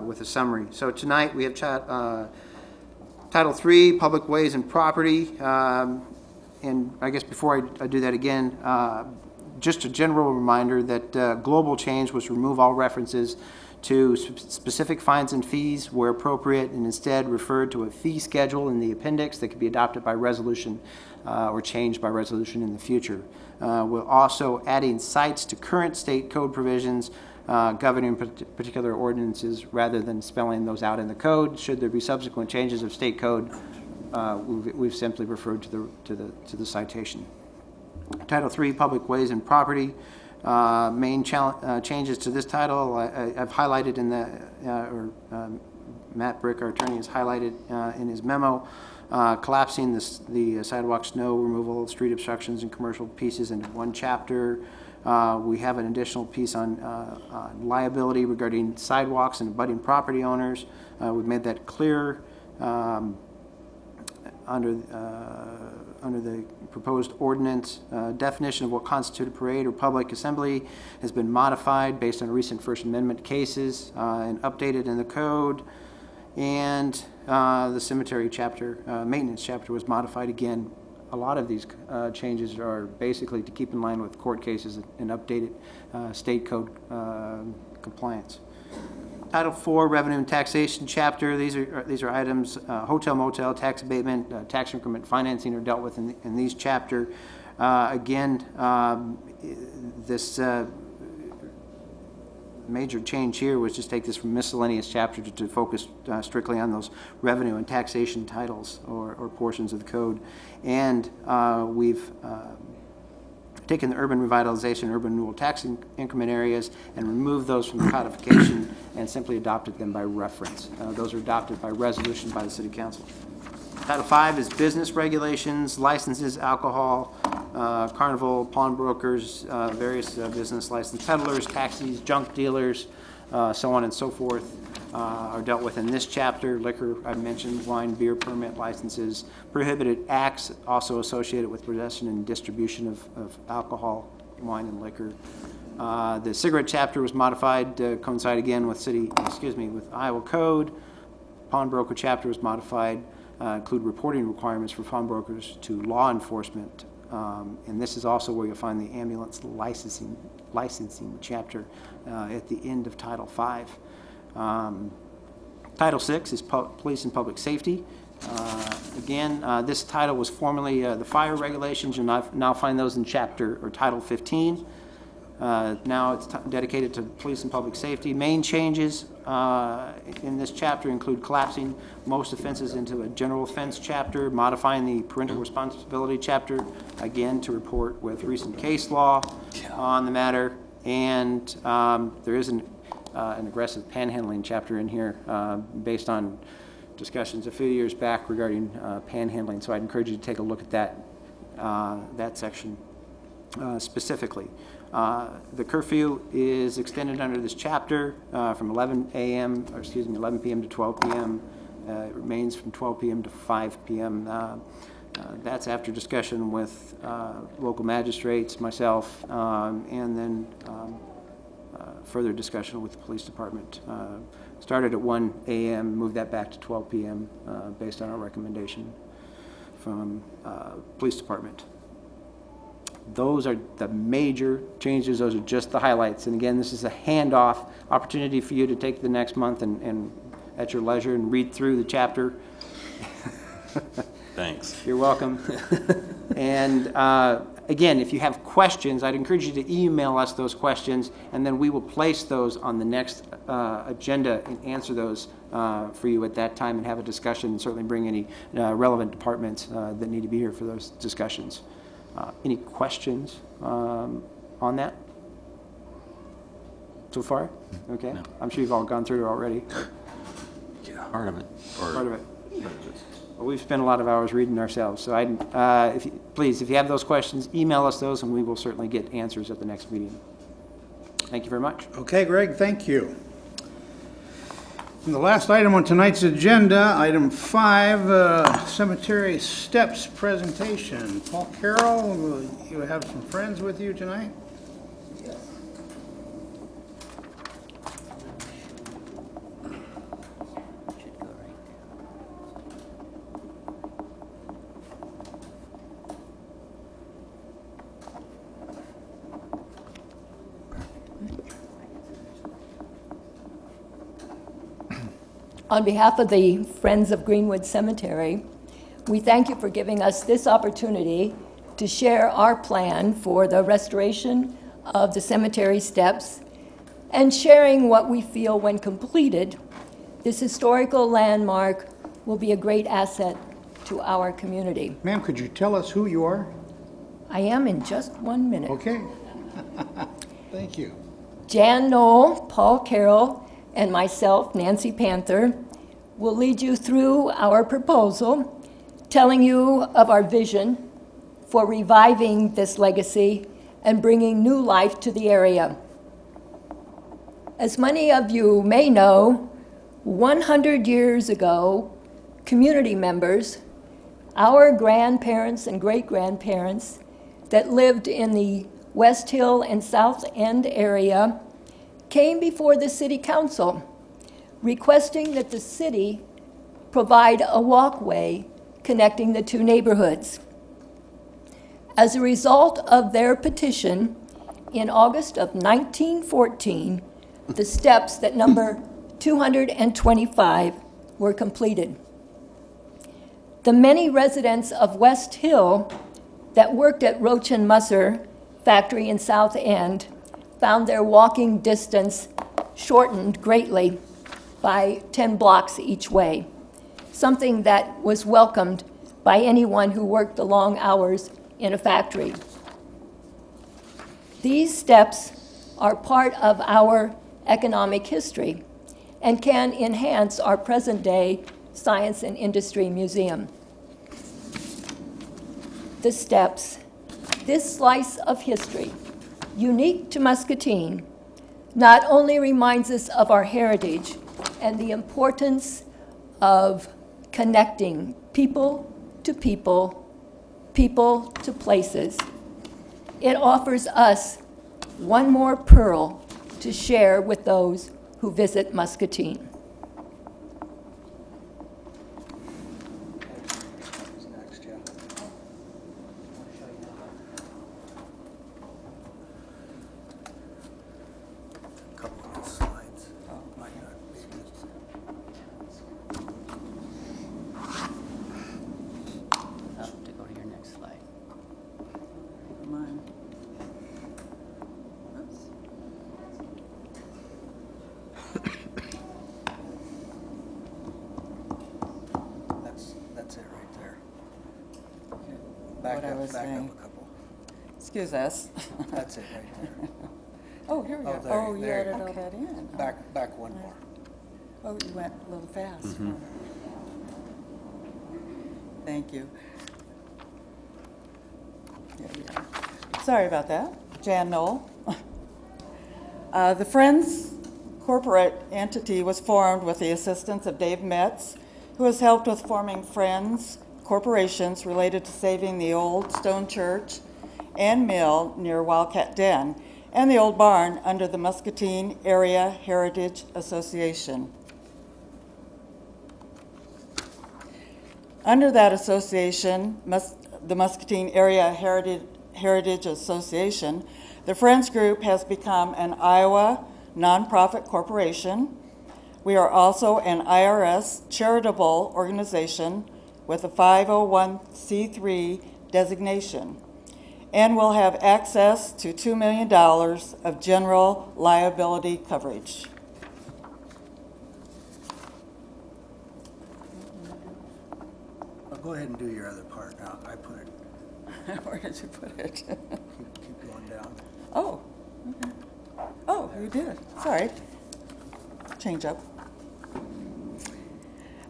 with a summary. So tonight we have Title 3, Public Ways and Property. And I guess before I do that again, just a general reminder that global change was to remove all references to specific fines and fees where appropriate, and instead referred to a fee schedule in the appendix that could be adopted by resolution or changed by resolution in the future. We're also adding sites to current state code provisions governing particular ordinances rather than spelling those out in the code. Should there be subsequent changes of state code, we've simply referred to the citation. Title 3, Public Ways and Property. Main changes to this title I've highlighted in Matt Brick, our attorney, has highlighted in his memo, collapsing the sidewalk snow removal, street obstructions, and commercial pieces into one chapter. We have an additional piece on liability regarding sidewalks and abutting property owners. We've made that clear under the proposed ordinance. Definition of what constitutes a parade or public assembly has been modified based on recent First Amendment cases and updated in the code. And the cemetery chapter, maintenance chapter, was modified again. A lot of these changes are basically to keep in line with court cases and updated state code compliance. Title 4, Revenue and Taxation Chapter. These are items, hotel, motel, tax abatement, tax increment financing are dealt with in these chapter. Again, this major change here was just take this from miscellaneous chapter to focus strictly on those revenue and taxation titles or portions of the code. And we've taken the urban revitalization, urban renewal tax increment areas and removed those from the codification and simply adopted them by reference. Those are adopted by resolution by the City Council. Title 5 is business regulations, licenses, alcohol, carnival, pawnbrokers, various business license peddlers, taxis, junk dealers, so on and so forth. are dealt with in this chapter. Liquor, I mentioned, wine, beer permit licenses, prohibited acts also associated with possession and distribution of alcohol, wine, and liquor. The cigarette chapter was modified to coincide again with with Iowa Code. Pawnbroker chapter was modified, include reporting requirements for pawnbrokers to law enforcement. And this is also where you'll find the ambulance licensing chapter at the end of Title V. Title VI is Police and Public Safety. Again, this title was formerly the fire regulations. You'll now find those in chapter or Title 15. Now it's dedicated to police and public safety. Main changes in this chapter include collapsing most offenses into a general offense chapter, modifying the parental responsibility chapter, again, to report with recent case law on the matter. And there is an aggressive panhandling chapter in here based on discussions a few years back regarding panhandling. So I'd encourage you to take a look at that section specifically. The curfew is extended under this chapter from 11 p.m. to 12 p.m. It remains from 12 p.m. to 5 p.m. That's after discussion with local magistrates, myself, and then further discussion with the police department. Started at 1 a.m., moved that back to 12 p.m. Based on our recommendation from police department. Those are the major changes. Those are just the highlights. And again, this is a handoff opportunity for you to take the next month and at your leisure and read through the chapter. Thanks. You're welcome. And again, if you have questions, I'd encourage you to email us those questions, and then we will place those on the next agenda and answer those for you at that time and have a discussion, and certainly bring any relevant departments that need to be here for those discussions. Any questions on that so far? Okay. No. I'm sure you've all gone through it already. Part of it. Part of it. Well, we've spent a lot of hours reading ourselves, so please, if you have those questions, email us those, and we will certainly get answers at the next meeting. Thank you very much. Okay, Greg, thank you. And the last item on tonight's agenda, item 5, cemetery steps presentation. Paul Carroll, you have some friends with you tonight? On behalf of the Friends of Greenwood Cemetery, we thank you for giving us this opportunity to share our plan for the restoration of the cemetery steps and sharing what we feel when completed, this historical landmark will be a great asset to our community. Ma'am, could you tell us who you are? I am in just 1 minute. Okay. Thank you. Jan Knoll, Paul Carroll, and myself, Nancy Panther, will lead you through our proposal, telling you of our vision for reviving this legacy and bringing new life to the area. As many of you may know, 100 years ago, community members, our grandparents and great-grandparents that lived in the West Hill and South End area came before the City Council requesting that the city provide a walkway connecting the two neighborhoods. As a result of their petition, in August of 1914, the steps that number 225 were completed. The many residents of West Hill that worked at Roach and Musser factory in South End found their walking distance shortened greatly by 10 blocks each way, something that was welcomed by anyone who worked the long hours in a factory. These steps are part of our economic history and can enhance our present-day science and industry museum. The steps, this slice of history, unique to Muscatine, not only reminds us of our heritage and the importance of connecting people to people, people to places. It offers us one more pearl to share with those who visit Muscatine. To go to your next slide. That's it right there. What I was saying. Up a couple. Excuse us. That's it right there. Oh, here we Oh, go. there- Oh, you there you added go. all that in. Back one more. Oh, you went a little fast. Thank you. There we are. Sorry about that. Jan Knoll. The Friends corporate entity was formed with the assistance of Dave Metz, who has helped with forming Friends corporations related to saving the old stone church and mill near Wildcat Den and the old barn under the Muscatine Area Heritage Association. Under that association, the Muscatine Area Heritage Association, the Friends Group has become an Iowa nonprofit corporation. We are also an IRS charitable organization with a 501c3 designation, and will have access to $2 million of general liability coverage. Well, go ahead and do your other part now. I put it, Where did you put it? keep going down. Oh, okay. Oh, you did. Sorry. Change up.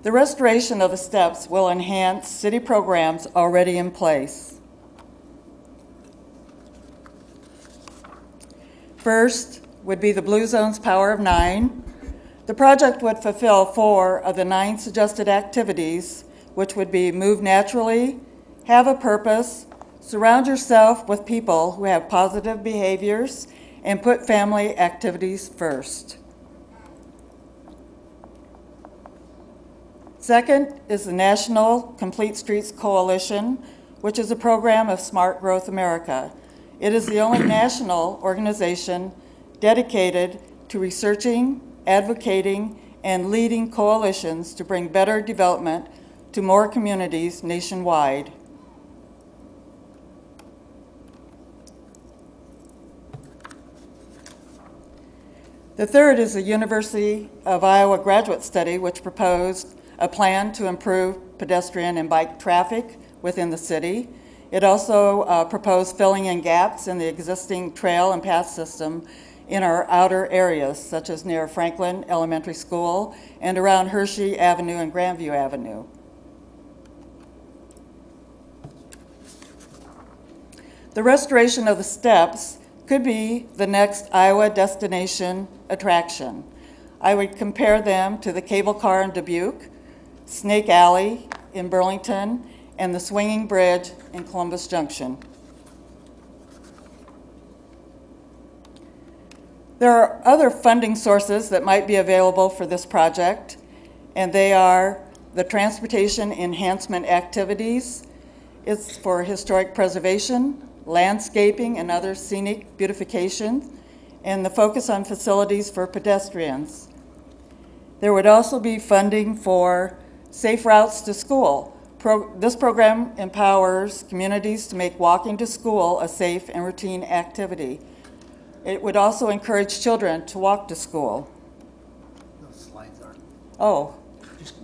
The restoration of the steps will enhance city programs already in place. First would be the Blue Zone's Power of 9. The project would fulfill 4 of the 9 suggested activities, which would be move naturally, have a purpose, surround yourself with people who have positive behaviors, and put family activities first. Second is the National Complete Streets Coalition, which is a program of Smart Growth America. It is the only national organization dedicated to researching, advocating, and leading coalitions to bring better development to more communities nationwide. The third is the University of Iowa Graduate Study, which proposed a plan to improve pedestrian and bike traffic within the city. It also proposed filling in gaps in the existing trail and path system in our outer areas, such as near Franklin Elementary School and around Hershey Avenue and Grandview Avenue. The restoration of the steps could be the next Iowa destination attraction. I would compare them to the cable car in Dubuque, Snake Alley in Burlington, and the swinging bridge in Columbus Junction. There are other funding sources that might be available for this project, and they are the transportation enhancement activities. It's for historic preservation, landscaping, and other scenic beautification, and the focus on facilities for pedestrians. There would also be funding for safe routes to school. This program empowers communities to make walking to school a safe and routine activity. It would also encourage children to walk to school. Those slides are, Oh,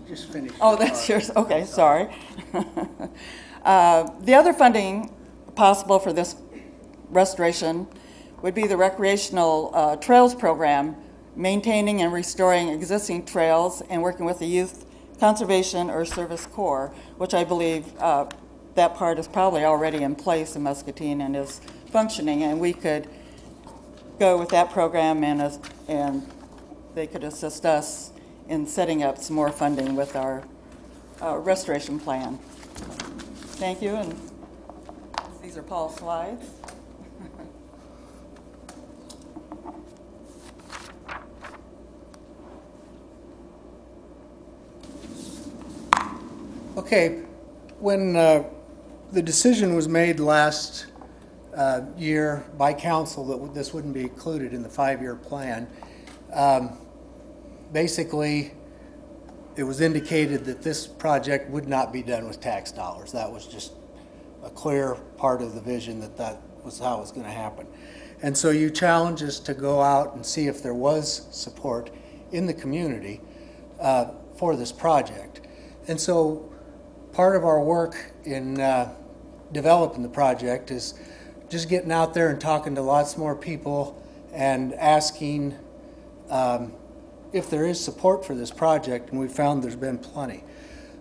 just finish. oh, that's yours. Okay, sorry. The other funding possible for this restoration would be the recreational trails program, maintaining and restoring existing trails and working with the Youth Conservation or Service Corps, which I believe that part is probably already in place in Muscatine and is functioning, and we could go with that program and they could assist us in setting up some more funding with our restoration plan. Thank you, and these are Paul's slides. Okay, when the decision was made last year by council that this wouldn't be included in the 5-year plan, basically, it was indicated that this project would not be done with tax dollars. That was just a clear part of the vision that was how it was going to happen. And so you challenged us to go out and see if there was support in the community for this project. And so part of our work in developing the project is just getting out there and talking to lots more people and asking if there is support for this project, and we found there's been plenty.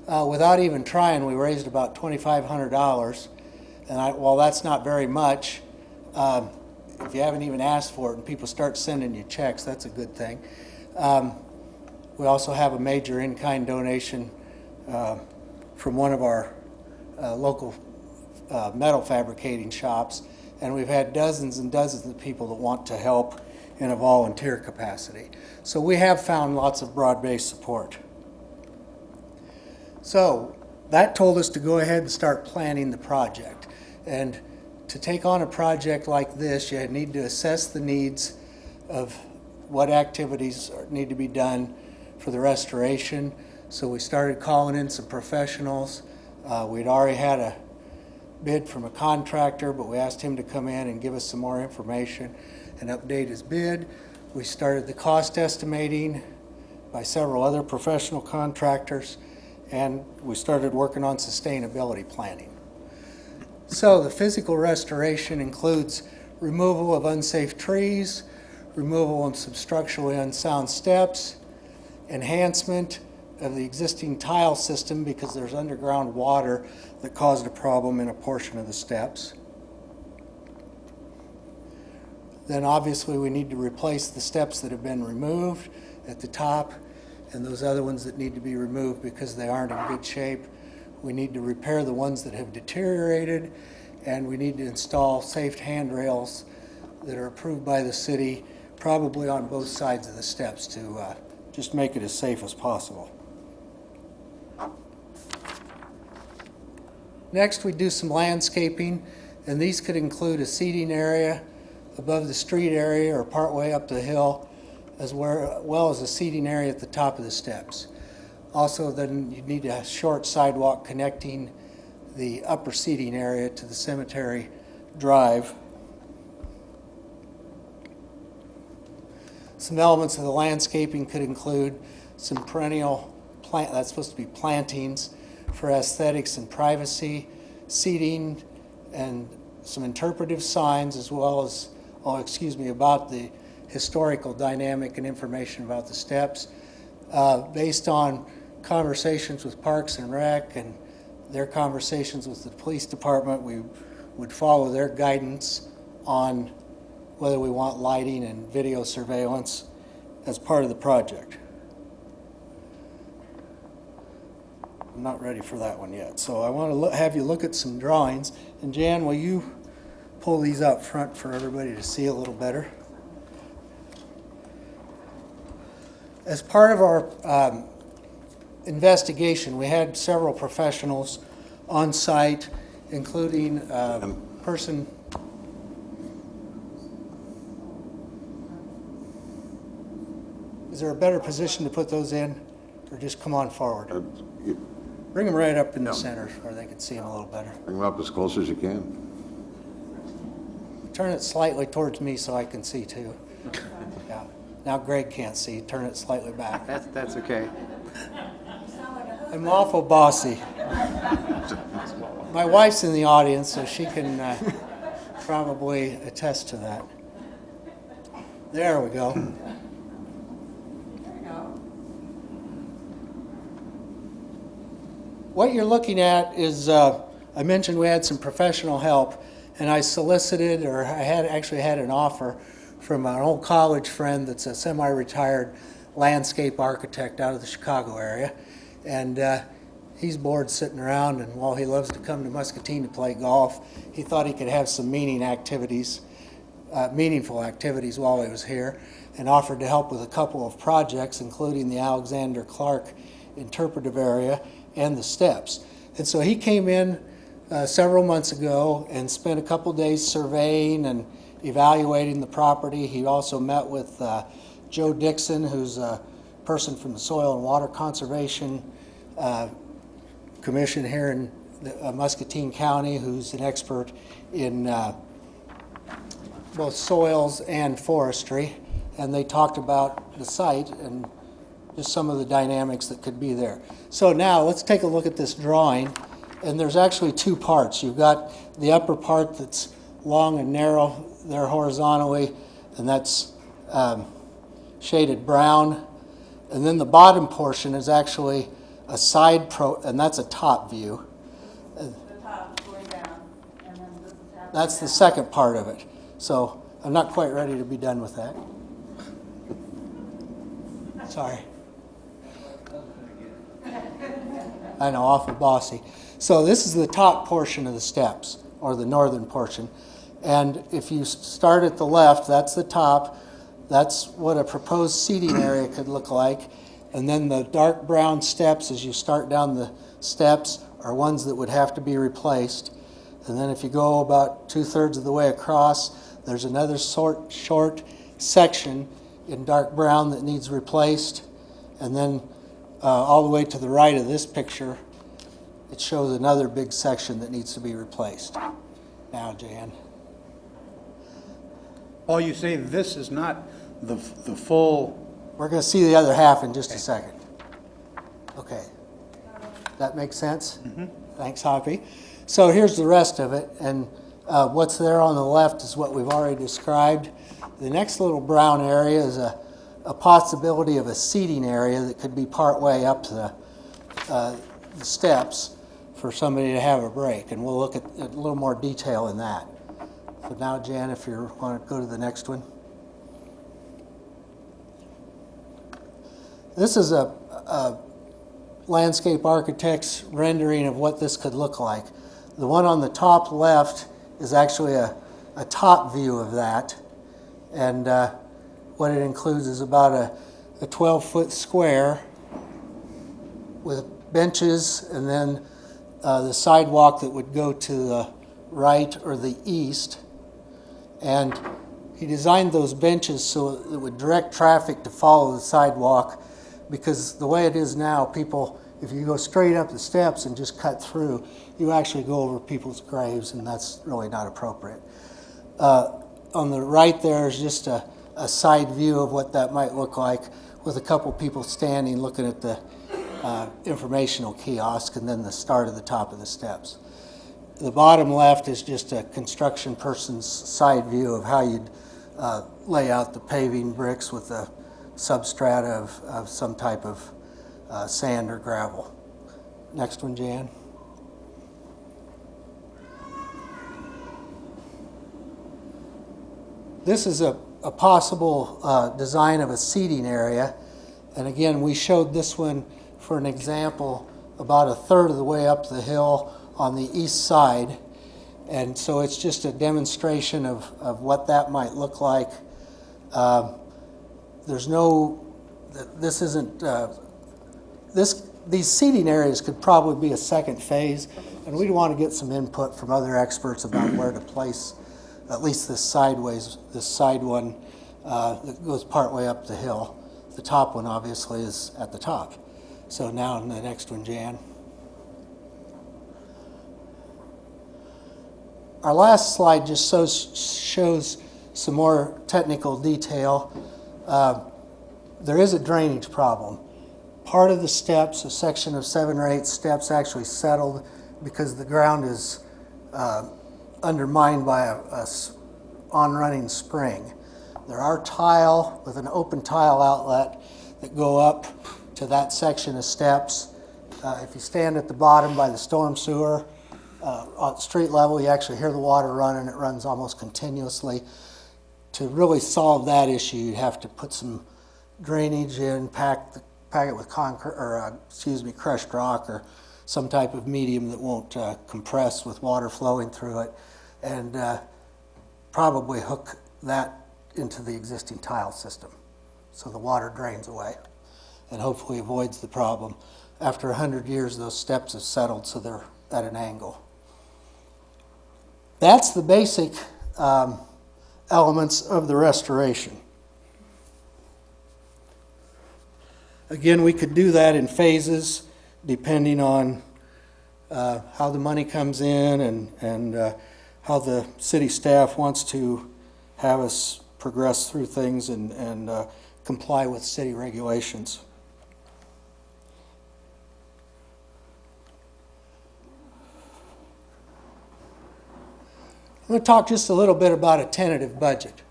Without even trying, we raised about $2,500, and while that's not very much, if you haven't even asked for it and people start sending you checks, that's a good thing. We also have a major in-kind donation from one of our local metal fabricating shops, and we've had dozens and dozens of people that want to help in a volunteer capacity. So we have found lots of broad-based support. So that told us to go ahead and start planning the project. And to take on a project like this, you need to assess the needs of what activities need to be done for the restoration. So we started calling in some professionals. We'd already had a bid from a contractor, but we asked him to come in and give us some more information and update his bid. We started the cost estimating by several other professional contractors, and we started working on sustainability planning. So the physical restoration includes removal of unsafe trees, removal of some structurally unsound steps, enhancement of the existing tile system because there's underground water that caused a problem in a portion of the steps. Then obviously we need to replace the steps that have been removed at the top and those other ones that need to be removed because they aren't in good shape. We need to repair the ones that have deteriorated, and we need to install safe handrails that are approved by the city, probably on both sides of the steps to just make it as safe as possible. Next, we do some landscaping, and these could include a seating area above the street area or partway up the hill, as well as a seating area at the top of the steps. Also, then you need a short sidewalk connecting the upper seating area to the cemetery drive. Some elements of the landscaping could include some perennial that's supposed to be plantings for aesthetics and privacy, seating, and some interpretive signs, as well as, about the historical dynamic and information about the steps. Based on conversations with Parks and Rec and their conversations with the police department, we would follow their guidance on whether we want lighting and video surveillance as part of the project. I'm not ready for that one yet, so I want to have you look at some drawings. And Jan, will you pull these up front for everybody to see a little better? As part of our investigation, we had several professionals on site, including a person. Is there a better position to put those in, or just come on forward? Bring them right up in the center where they can see them a little better. Bring them up as close as you can. Turn it slightly towards me so I can see too. Yeah. Now Greg can't see. Turn it slightly back. That's okay. I'm awful bossy. My wife's in the audience, so she can probably attest to that. There we go. What you're looking at is, I mentioned we had some professional help, and I solicited, or I actually had an offer from an old college friend that's a semi-retired landscape architect out of the Chicago area. And he's bored sitting around, and while he loves to come to Muscatine to play golf, he thought he could have some meaningful activities while he was here, and offered to help with a couple of projects, including the Alexander Clark interpretive area and the steps. And so he came in several months ago and spent a couple days surveying and evaluating the property. He also met with Joe Dixon, who's a person from the Soil and Water Conservation Commission here in Muscatine County, who's an expert in both soils and forestry. And they talked about the site and just some of the dynamics that could be there. So now let's take a look at this drawing. And there's actually two parts. You've got the upper part that's long and narrow there horizontally, and that's shaded brown. And then the bottom portion is actually a and that's a top view. The top going down, and then this is happening. That's the second part of it. So I'm not quite ready to be done with that. Sorry. I know, awful bossy. So this is the top portion of the steps, or the northern portion. And if you start at the left, that's the top. That's what a proposed seating area could look like. And then the dark brown steps, as you start down the steps, are ones that would have to be replaced. And then if you go about 2/3 of the way across, there's another short section in dark brown that needs replaced. And then all the way to the right of this picture, it shows another big section that needs to be replaced. Now, Jan. Paul, you say this is not the full... We're going to see the other half in just a second. Okay. That makes sense? Mm-hmm. Thanks, Hoppy. So here's the rest of it, and what's there on the left is what we've already described. The next little brown area is a possibility of a seating area that could be partway up the steps for somebody to have a break, and we'll look at a little more detail in that. So now, Jan, if you want to go to the next one. This is a landscape architect's rendering of what this could look like. The one on the top left is actually a top view of that, and what it includes is about a 12-foot square with benches, and then the sidewalk that would go to the right or the east. And he designed those benches so it would direct traffic to follow the sidewalk, because the way it is now, people, if you go straight up the steps and just cut through, you actually go over people's graves, and that's really not appropriate. On the right there is just a side view of what that might look like, with a couple people standing looking at the informational kiosk, and then the start of the top of the steps. The bottom left is just a construction person's side view of how you'd lay out the paving bricks with a substrata of some type of sand or gravel. Next one, Jan. This is a possible design of a seating area. And again, we showed this one for an example about 1/3 of the way up the hill on the east side. And so it's just a demonstration of what that might look like. These seating areas could probably be a second phase, and we'd want to get some input from other experts about where to place at least this side one that goes partway up the hill. The top one obviously is at the top. So now in the next one, Jan. Our last slide just shows some more technical detail. There is a drainage problem. Part of the steps, a section of 7 or 8 steps, actually settled because the ground is undermined by a on-running spring. There are tile with an open tile outlet that go up to that section of steps. If you stand at the bottom by the storm sewer, at street level, you actually hear the water run, and it runs almost continuously. To really solve that issue, you'd have to put some drainage in, pack it with crushed rock or some type of medium that won't compress with water flowing through it, and probably hook that into the existing tile system so the water drains away and hopefully avoids the problem. After 100 years, those steps have settled so they're at an angle. That's the basic elements of the restoration. Again, we could do that in phases depending on how the money comes in and how the city staff wants to have us progress through things and comply with city regulations. I'm going to talk just a little bit about a tentative budget.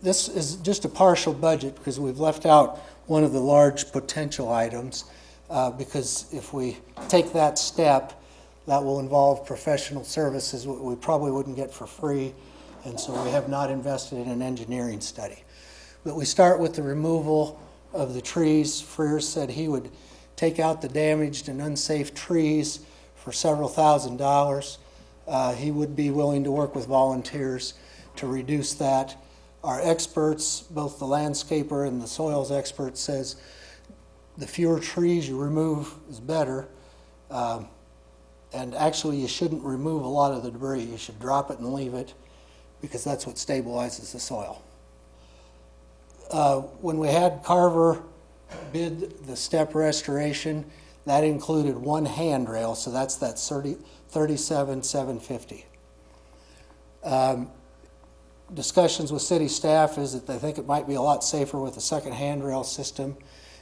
This is just a partial budget because we've left out one of the large potential items because if we take that step, that will involve professional services we probably wouldn't get for free, and so we have not invested in an engineering study. But we start with the removal of the trees. Freer said he would take out the damaged and unsafe trees for several $1,000s. He would be willing to work with volunteers to reduce that. Our experts, both the landscaper and the soils expert, says the fewer trees you remove is better. And actually you shouldn't remove a lot of the debris. You should drop it and leave it because that's what stabilizes the soil. When we had Carver bid the step restoration, that included one handrail, so that's that $37,750. Discussions with city staff is that they think it might be a lot safer with a second handrail system,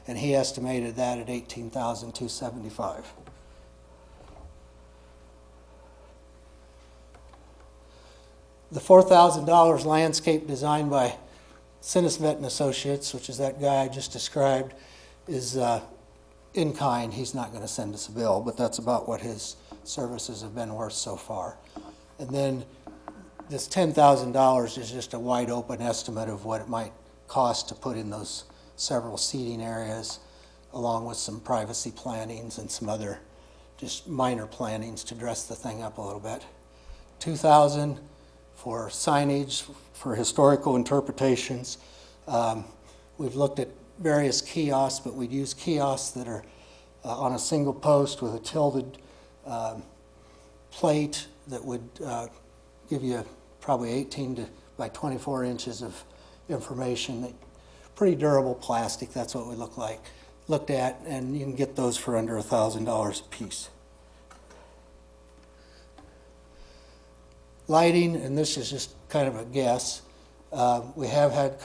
and he estimated that at $18,275. The $4,000 landscape design by Sinisvet and Associates, which is that guy I just described, is in kind. He's not going to send us a bill, but that's about what his services have been worth so far. And then this $10,000 is just a wide open estimate of what it might cost to put in those several seating areas, along with some privacy plantings and some other just minor plantings to dress the thing up a little bit. $2,000 for signage, for historical interpretations. We've looked at various kiosks, but we'd use kiosks that are on a single post with a tilted plate that would give you probably 18 by 24 inches of information. Pretty durable plastic, that's what we looked at, and you can get those for under $1,000 a piece. Lighting, and this is just kind of a guess, we have had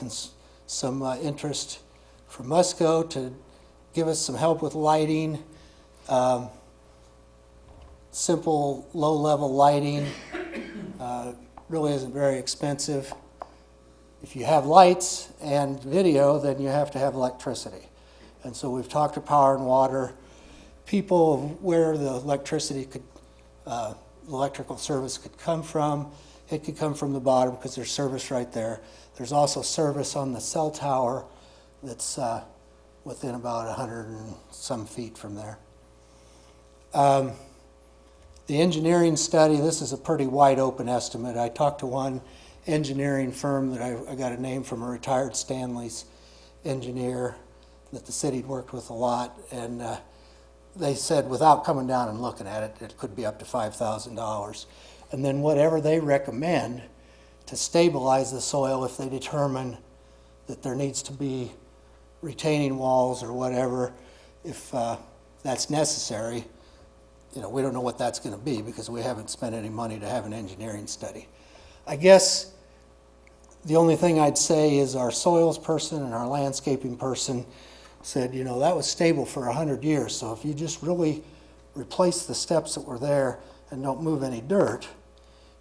some interest from Musco to give us some help with lighting. Simple low-level lighting really isn't very expensive. If you have lights and video, then you have to have electricity. And so we've talked to Power and Water, people of where the electricity could, electrical service could come from. It could come from the bottom because there's service right there. There's also service on the cell tower that's within about 100 and some feet from there. The engineering study, this is a pretty wide open estimate. I talked to one engineering firm that I got a name from a retired Stanley's engineer that the city worked with a lot, and they said without coming down and looking at it, it could be up to $5,000. And then whatever they recommend to stabilize the soil, if they determine that there needs to be retaining walls or whatever, if that's necessary, you know, we don't know what that's going to be because we haven't spent any money to have an engineering study. I guess the only thing I'd say is our soils person and our landscaping person said, you know, that was stable for 100 years, so if you just really replace the steps that were there and don't move any dirt,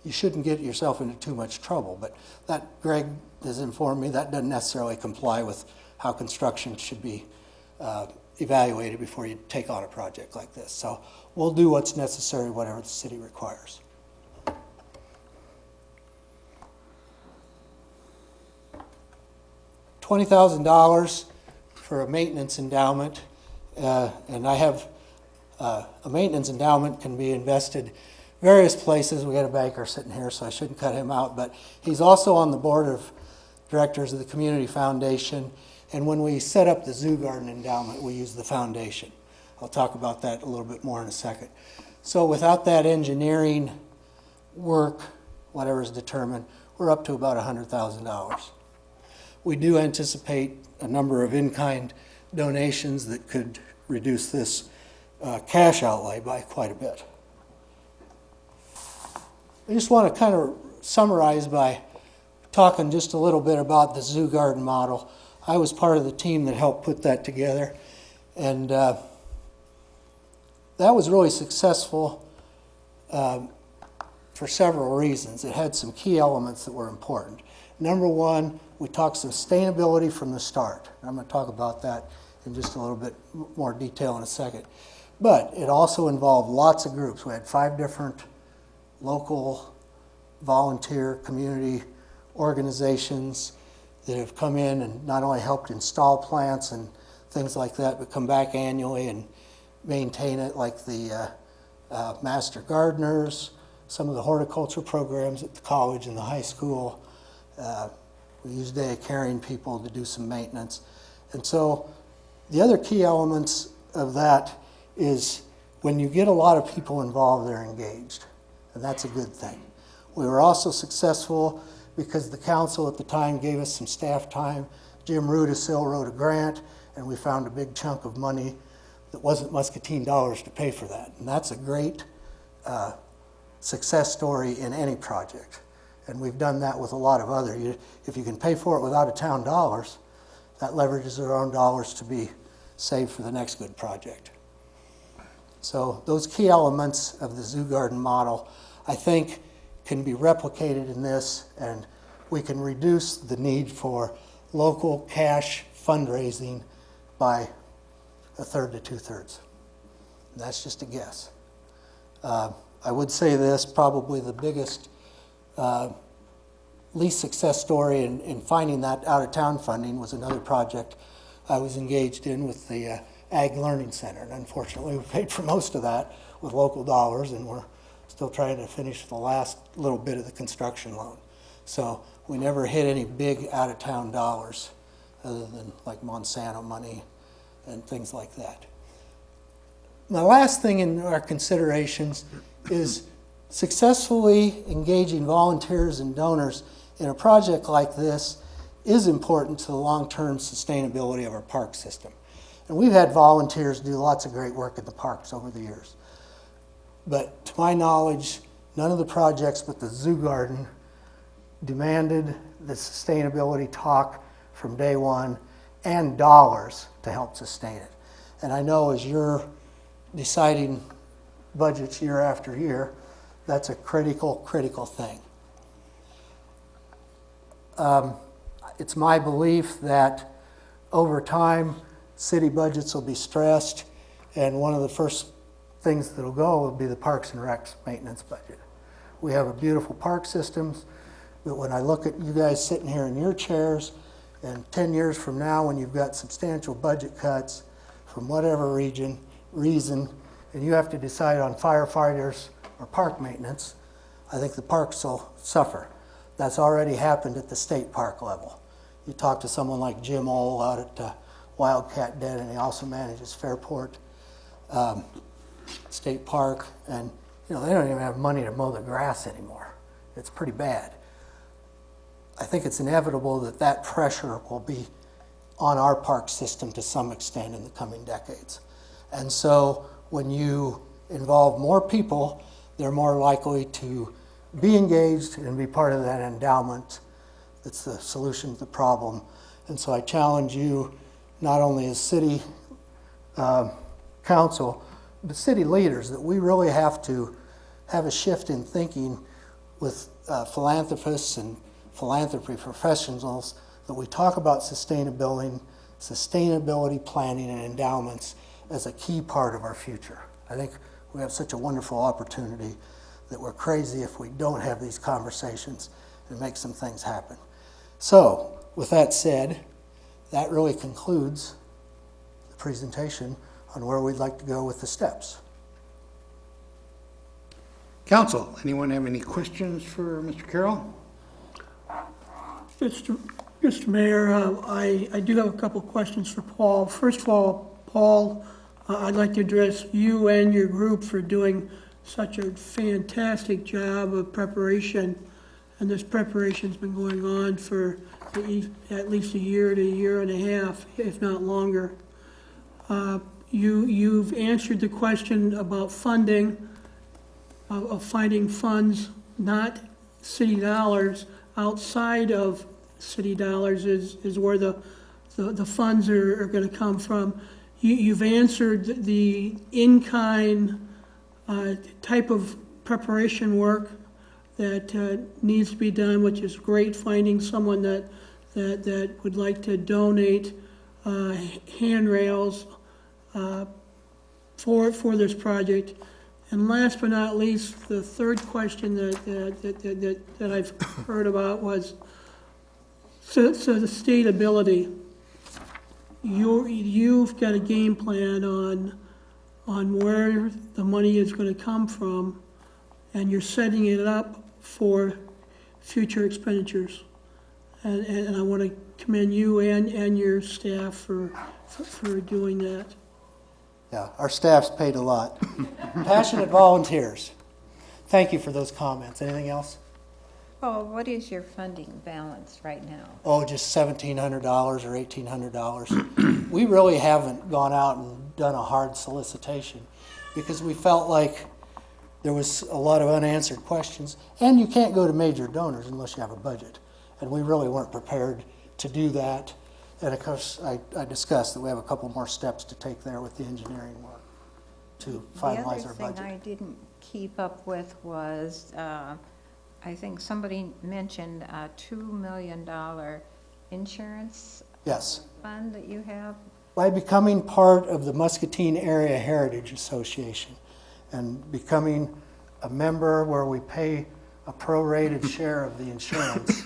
you shouldn't get yourself into too much trouble. But that, Greg has informed me, that doesn't necessarily comply with how construction should be evaluated before you take on a project like this. So we'll do what's necessary, whatever the city requires. $20,000 for a maintenance endowment, and I have, a maintenance endowment can be invested various places. We got a banker sitting here, so I shouldn't cut him out, but he's also on the board of directors of the Community Foundation, and when we set up the Zoo Garden Endowment, we use the foundation. I'll talk about that a little bit more in a second. So without that engineering work, whatever is determined, we're up to about $100,000. We do anticipate a number of in-kind donations that could reduce this cash outlay by quite a bit. I just want to kind of summarize by talking just a little bit about the Zoo Garden model. I was part of the team that helped put that together, and that was really successful for several reasons. It had some key elements that were important. Number one, we talked sustainability from the start. I'm going to talk about that in just a little bit more detail in a second. But it also involved lots of groups. We had 5 different local volunteer community organizations that have come in and not only helped install plants and things like that, but come back annually and maintain it, like the Master Gardeners, some of the horticulture programs at the college and the high school. We use Day of Caring people to do some maintenance. And so the other key elements of that is when you get a lot of people involved, they're engaged, and that's a good thing. We were also successful because the council at the time gave us some staff time. Jim Rudisil wrote a grant, and we found a big chunk of money that wasn't Muscatine dollars to pay for that. And that's a great success story in any project. And we've done that with a lot of other. If you can pay for it without a town dollars, that leverages their own dollars to be saved for the next good project. So those key elements of the Zoo Garden model, I think, can be replicated in this, and we can reduce the need for local cash fundraising by 1/3 to 2/3. That's just a guess. I would say this, probably the biggest, least success story in finding that out-of-town funding was another project I was engaged in with the Ag Learning Center. And unfortunately, we paid for most of that with local dollars, and we're still trying to finish the last little bit of the construction loan. So we never hit any big out-of-town dollars other than like Monsanto money and things like that. My last thing in our considerations is successfully engaging volunteers and donors in a project like this is important to the long-term sustainability of our park system. And we've had volunteers do lots of great work in the parks over the years. But to my knowledge, none of the projects but the Zoo Garden demanded the sustainability talk from day one and dollars to help sustain it. And I know as you're deciding budgets year after year, that's a critical thing. It's my belief that over time, city budgets will be stressed, and one of the first things that'll go will be the Parks and Recs maintenance budget. We have a beautiful park systems, but when I look at you guys sitting here in your chairs, and 10 years from now when you've got substantial budget cuts from whatever reason, and you have to decide on firefighters or park maintenance, I think the parks will suffer. That's already happened at the state park level. You talk to someone like Jim Ohl out at Wildcat Den, and he also manages Fairport State Park, and they don't even have money to mow the grass anymore. It's pretty bad. I think it's inevitable that that pressure will be on our park system to some extent in the coming decades. And so when you involve more people, they're more likely to be engaged and be part of that endowment that's the solution to the problem. And so I challenge you, not only as city council, but city leaders, that we really have to have a shift in thinking with philanthropists and philanthropy professionals, that we talk about sustainability planning and endowments as a key part of our future. I think we have such a wonderful opportunity that we're crazy if we don't have these conversations and make some things happen. So, with that said, that really concludes presentation on where we'd like to go with the steps. Council, anyone have any questions for Mr. Carroll? Mr. Mayor, I do have a couple of questions for Paul. First of all, Paul, I'd like to address you and your group for doing such a fantastic job of preparation. And this preparation's been going on for at least a year to a year and a half, if not longer. You've answered the question about funding, of finding funds, not city dollars, outside of city dollars is where the funds are gonna come from. You've answered the in-kind type of preparation work that needs to be done, which is great, finding someone that would like to donate handrails for this project. And last but not least, the third question that I've heard about was, so the state ability. You've got a game plan on where the money is gonna come from, and you're setting it up for future expenditures. And I wanna commend you and your staff for doing that. Yeah, our staff's paid a lot. Passionate volunteers. Thank you for those comments. Anything else? Paul, what is your funding balance right now? Oh, just $1,700 or $1,800. We really haven't gone out and done a hard solicitation because we felt like there was a lot of unanswered questions, and you can't go to major donors unless you have a budget. And we really weren't prepared to do that. And of course, I discussed that we have a couple more steps to take there with the engineering work to finalize our The other thing I budget. didn't keep up with was, I think somebody mentioned a $2 million insurance Yes. fund that you have. By becoming part of the Muscatine Area Heritage Association and becoming a member where we pay a prorated share of the insurance,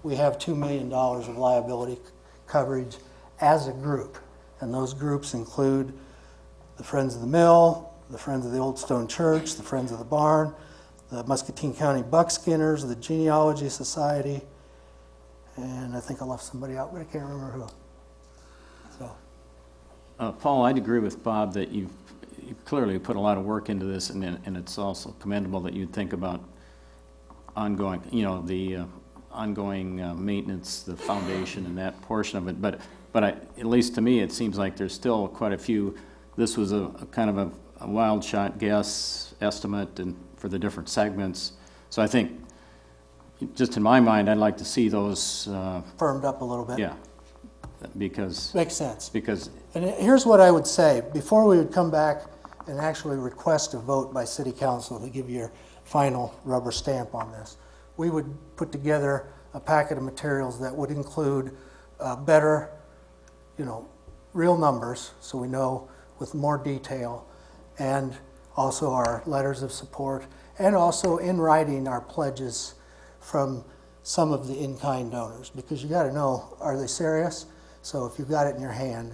we have $2 million of liability coverage as a group. And those groups include the Friends of the Mill, the Friends of the Old Stone Church, the Friends of the Barn, the Muscatine County Buckskinners, the Genealogy Society, and I think I left somebody out, but I can't remember who. So, Paul, I'd agree with Bob that you've clearly put a lot of work into this, and it's also commendable that you'd think about ongoing, the ongoing maintenance, the foundation and that portion of it. But at least to me, it seems like there's still quite a few. This was a kind of a wild shot guess estimate and for the different segments. So I think, just in my mind, I'd like to see those. firmed up a little bit. Yeah, because. Makes sense. Because. And here's what I would say, before we would come back and actually request a vote by city council to give your final rubber stamp on this, we would put together a packet of materials that would include better, real numbers, so we know with more detail, and also our letters of support, and also in writing our pledges from some of the in-kind donors, because you got to know, are they serious? So if you've got it in your hand,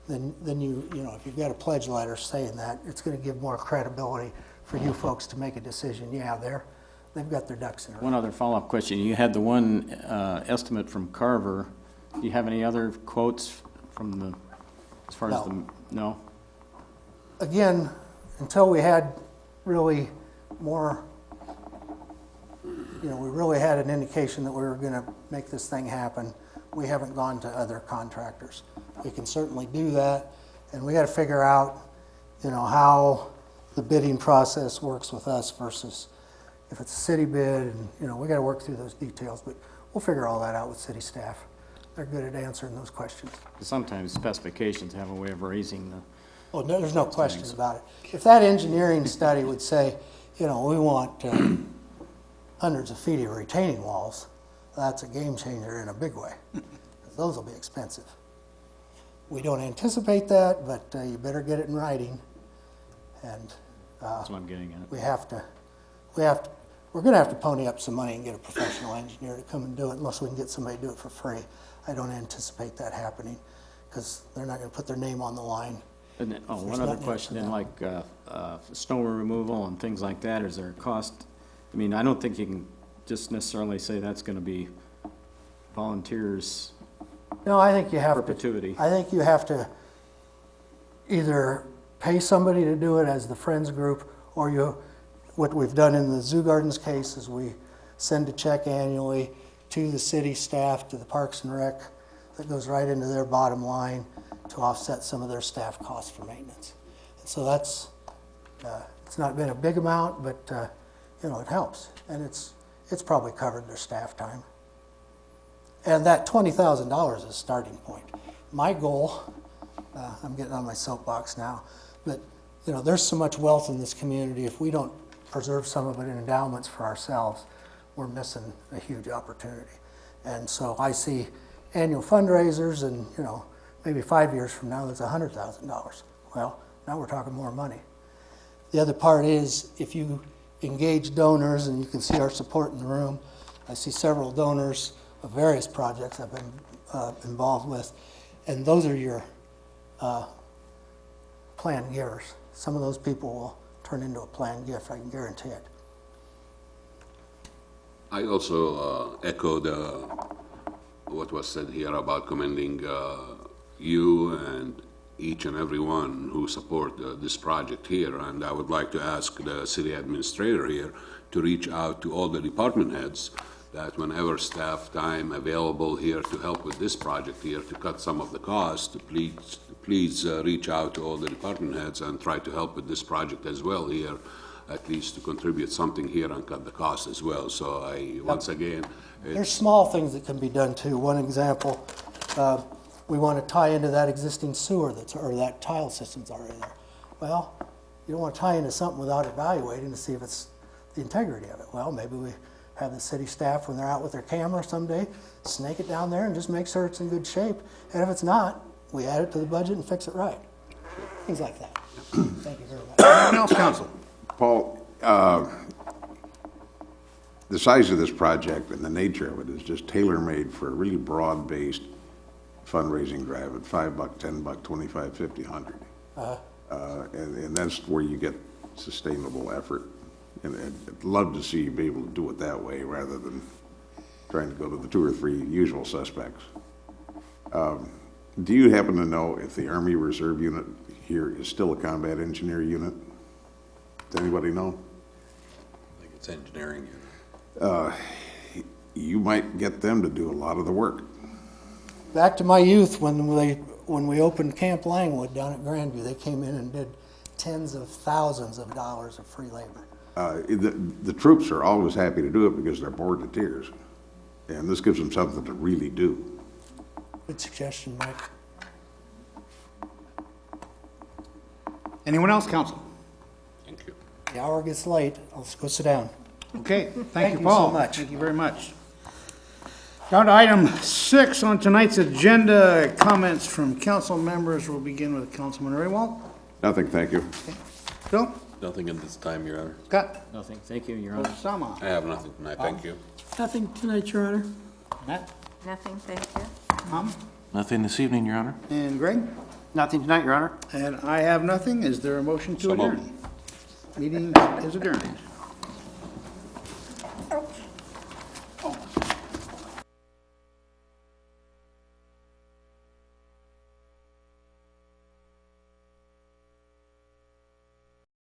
then if you've got a pledge letter saying that, it's going to give more credibility for you folks to make a decision. Yeah, they've got their ducks in a row. One other follow-up question. You had the one estimate from Carver. Do you have any other quotes from the, as far as the, no? Again, until we had really more, we really had an indication that we were going to make this thing happen, we haven't gone to other contractors. We can certainly do that, and we got to figure out, how the bidding process works with us versus if it's a city bid, and, we got to work through those details, but we'll figure all that out with city staff. They're good at answering those questions. Sometimes specifications have a way of raising the. Oh, no, there's no questions about it. If that engineering study would say, we want hundreds of feet of retaining walls, that's a game changer in a big way. Those will be expensive. We don't anticipate that, but you better get it in writing. And That's what I'm getting at. we're going to have to pony up some money and get a professional engineer to come and do it, unless we can get somebody to do it for free. I don't anticipate that happening, because they're not gonna put their name on the line. And then, There's one other nothing question, for then, them. like, snow removal and things like that, is there a cost? I mean, I don't think you can just necessarily say that's gonna be volunteers No, I think you have to. perpetuity. I think you have to either pay somebody to do it as the Friends group, or what we've done in the Zoo Gardens case is we send a check annually to the city staff, to the Parks and Rec, that goes right into their bottom line to offset some of their staff costs for maintenance. And so that's, it's not been a big amount, but, it helps. And it's probably covered their staff time. And that $20,000 is a starting point. My goal, I'm getting on my soapbox now, but there's so much wealth in this community. If we don't preserve some of it in endowments for ourselves, we're missing a huge opportunity. And so I see annual fundraisers, and maybe 5 years from now, that's $100,000. Well, now we're talking more money. The other part is if you engage donors, and you can see our support in the room. I see several donors of various projects I've been involved with, and those are your planned givers. Some of those people will turn into a planned gift, I can guarantee it. I also echo what was said here about commending you and each and every one who support this project here. And I would like to ask the city administrator here to reach out to all the department heads, that whenever staff time available here to help with this project here, to cut some of the cost, please reach out to all the department heads and try to help with this project as well here, at least to contribute something here and cut the cost as well. So once again, There's small things that can be done too. One example, we want to tie into that existing sewer or that tile system's already there. Well, you don't want to tie into something without evaluating to see if it's the integrity of it. Well, maybe we have the city staff, when they're out with their camera someday, snake it down there and just make sure it's in good shape. And if it's not, we add it to the budget and fix it right. Things like that. Thank you very much. Anyone else, council? Paul, the size of this project and the nature of it is just tailor-made for a really broad-based fundraising drive at $5, $10, $25, $50, $100. And that's where you get sustainable effort. And I'd love to see you be able to do it that way rather than trying to go to the 2 or 3 usual suspects. Do you happen to know if the Army Reserve Unit here is still a combat engineer unit? Does anybody know? I think it's engineering. You might get them to do a lot of the work. Back to my youth, when we opened Camp Langwood down at Grandview, they came in and did tens of thousands of dollars of free labor. The troops are always happy to do it because they're bored to tears. And this gives them something to really do. Good suggestion, Mike. Anyone else, council? thank you. The hour gets late. I'll go sit down. Okay, thank Thank you, you Paul. so much. Thank you very much. Down to item 6 on tonight's agenda, comments from council members. We'll begin with Councilman Raywald. Nothing, thank you. Phil? Nothing at this time, Your Honor. Scott? Nothing, thank you, Your Honor. Osama? I have nothing tonight, thank you. Nothing tonight, Your Honor. Matt? Nothing, thank you. Tom? Nothing this evening, Your Honor. And Greg? Nothing tonight, Your Honor. And I have nothing. Is there a motion to So moved. adjourn? Meeting is adjourned.